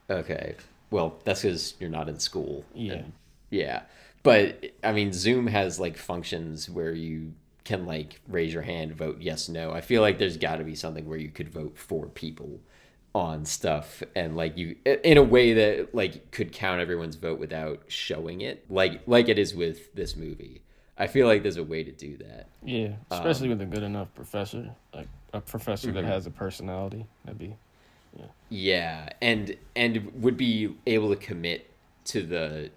Okay, well that's because you're not in school. Yeah. Yeah. But I mean, Zoom has like functions where you can like raise your hand, vote yes, no. I feel like there's got to be something where you could vote for people on stuff, and like you in a way that like could count everyone's vote without showing it, like it is with this movie. I feel like there's a way to do that. Yeah, especially with a good enough professor, like a professor that has a personality. That'd be, Yeah, and would be able to commit to the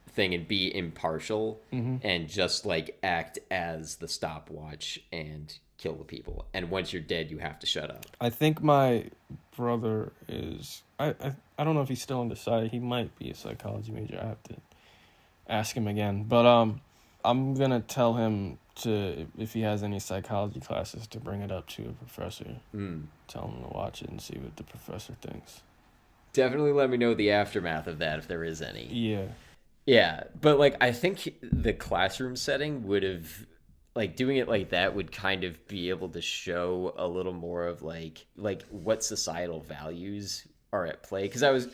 thing and be impartial and just like act as the stopwatch and kill the people. And once you're dead, you have to shut up. I think my brother is. I don't know if he's still undecided. He might be a psychology major. I have to ask him again. But I'm gonna tell him to, if he has any psychology classes, to bring it up to a professor. Tell him to watch it and see what the professor thinks. Definitely let me know the aftermath of that if there is any. Yeah. Yeah, but like I think the classroom setting would have like doing it like that would kind of be able to show a little more of like what societal values are at play, because I was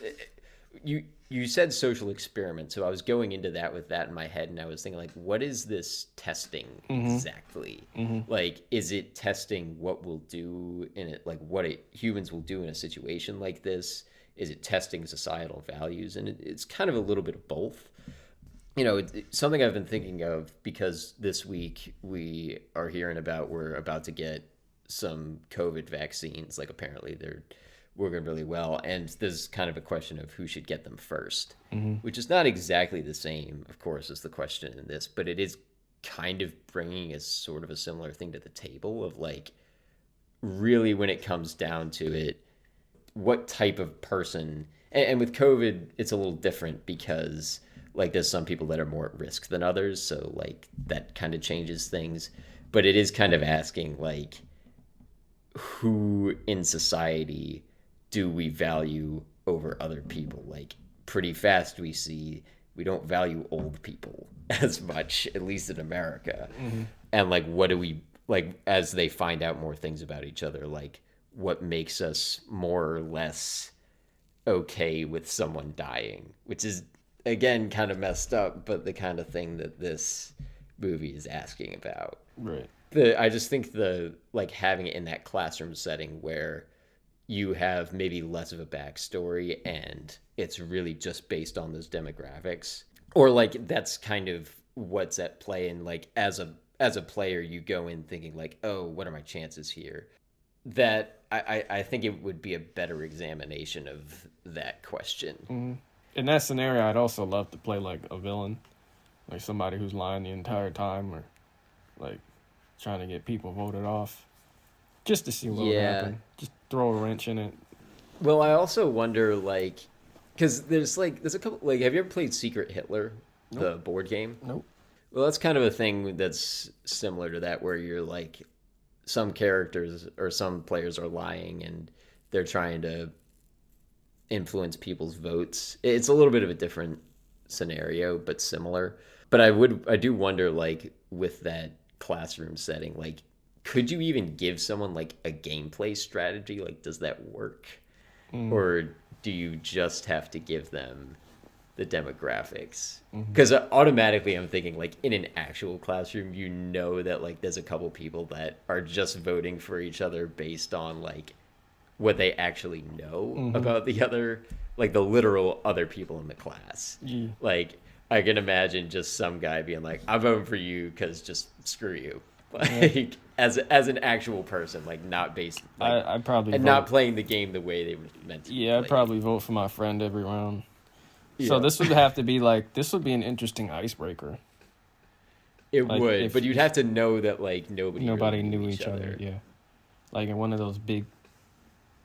you said social experiment, so I was going into that with that in my head, and I was thinking like, what is this testing exactly? Like, is it testing what we'll do in it, like what humans will do in a situation like this? Is it testing societal values? And it's kind of a little bit of both. You know, it's something I've been thinking of because this week we are hearing about we're about to get some COVID vaccines. Like apparently they're working really well, and there's kind of a question of who should get them first, which is not exactly the same, of course, as the question in this, but it is kind of bringing a sort of a similar thing to the table of like, really when it comes down to it, what type of person, and with COVID it's a little different because like there's some people that are more at risk than others, so like that kind of changes things, but it is kind of asking like, who in society do we value over other people? Like pretty fast we see we don't value old people as much, at least in America. And like what do we like as they find out more things about each other, like what makes us more or less okay with someone dying, which is again kind of messed up, but the kind of thing that this movie is asking about. Right. I just think the like having it in that classroom setting where you have maybe less of a backstory and it's really just based on those demographics, or like that's kind of what's at play, and like as a player you go in thinking like, oh, what are my chances here? That I think it would be a better examination of that question. In that scenario, I'd also love to play like a villain, like somebody who's lying the entire time, or like trying to get people voted off, just to see what would happen. Just throw a wrench in it. Well, I also wonder, like, because there's a couple, like, have you ever played Secret Hitler, the board game? Nope. Well, that's kind of a thing that's similar to that, where you're like, some characters or some players are lying and they're trying to influence people's votes. It's a little bit of a different scenario, but similar. But I do wonder, like, with that classroom setting, like, could you even give someone like a gameplay strategy? Like, does that work? Or do you just have to give them the demographics? Because automatically I'm thinking, like, in an actual classroom, you know that, like, there's a couple people that are just voting for each other based on, like, what they actually know about the other, like, the literal other people in the class. Yeah. Like, I can imagine just some guy being like, I'm voting for you because just screw you. Like, as an actual person, like, not based, like, I probably and vote. not playing the game the way they were meant to. Yeah, I'd probably vote for my friend every round. So Yeah. this would have to be like, this would be an interesting icebreaker. It Like, would, but you'd have to know that, like, nobody really knew each other. Yeah, like in one of those big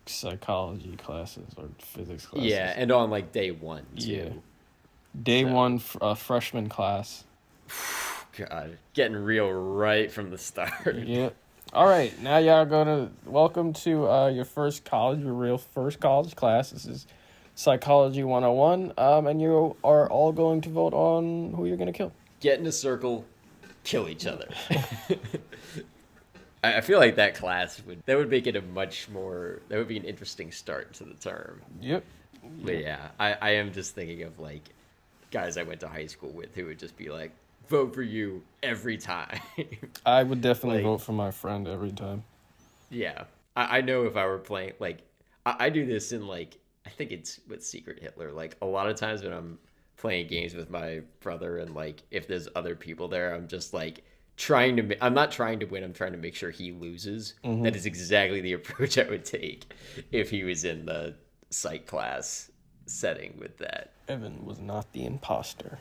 psychology classes or physics classes. Yeah, and on, like, day one too. Yeah. Day So- one, freshman class. God, getting real right from the start. Yep. All right, now y'all gonna welcome to your first college class. This is Psychology 101, and you are all going to vote on who you're gonna kill. Get in a circle, kill each other. I feel like that class would make it that would be an interesting start to the term. Yep. But yeah, I am just thinking of, like, guys I went to high school with who would just be like, vote for you every time. I would definitely Like- vote for my friend every time. Yeah. I know if I were playing, like, I do this in, like, I think it's with Secret Hitler. Like, a lot of times when I'm playing games with my brother and, like, if there's other people there, I'm just, like, I'm not trying to win, I'm trying to make sure he loses. That is exactly the approach I would take if he was in the psych class setting with that. Evan was not the imposter.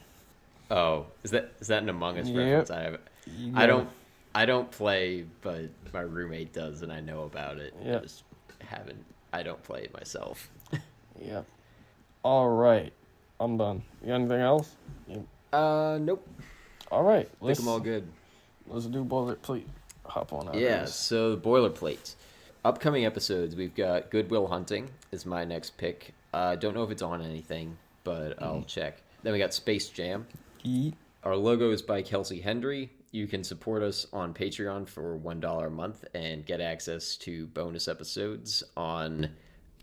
Oh, is that an Among Us Yep. reference? You I got I don't play, but my roommate does, and I know about it. Yep. I don't play it myself. Yep. All right, I'm done. You got anything else? Yep. Nope. All right, I think I'm all good. let's do boilerplate. Hop on out. Yeah, so boilerplate. Upcoming episodes, we've got Good Will Hunting is my next pick. Don't know if it's on anything, but I'll check. Then we got Space Jam. Eat. Our logo is by Kelsey Hendry. You can support us on Patreon for $1 a month and get access to bonus episodes on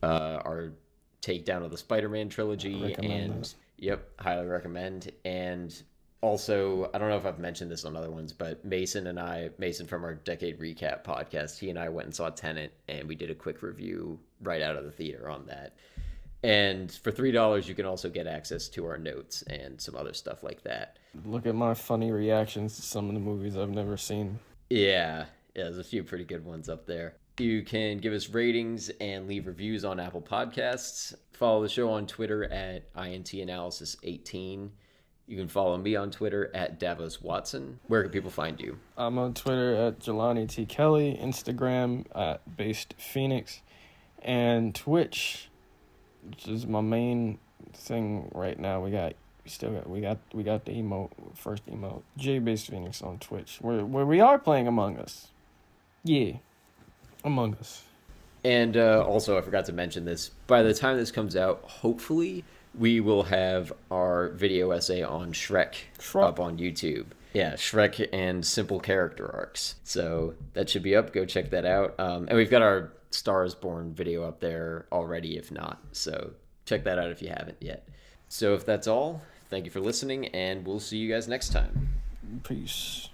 our takedown of the Spider-Man trilogy. Recommend And that. yep, highly recommend. And also, I don't know if I've mentioned this on other ones, but Mason from our Decade Recap podcast, he and I went and saw Tenet, and we did a quick review right out of the theater on that. And for $3, you can also get access to our notes and some other stuff like that. Look at my funny reactions to some of the movies I've never seen. Yeah, there's a few pretty good ones up there. You can give us ratings and leave reviews on Apple Podcasts. Follow the show on Twitter at INTAnalysis18. You can follow me on Twitter at Davos Watson. Where can people find you? I'm on Twitter at Jelani T. Kelly, Instagram at Based Phoenix, and Twitch, which is my main thing right now. We got the first emote, J Based Phoenix on Twitch, where we are playing Among Us. Yeah, Among Us. And also, I forgot to mention this. By the time this comes out, hopefully, we will have our video essay on Shrek up on YouTube. Yeah, Shrek and simple character arcs. So that should be up. Go check that out. And we've got our Stars Born video up there already, if not. So check that out if you haven't yet. So if that's all, thank you for listening, and we'll see you guys next time. Peace.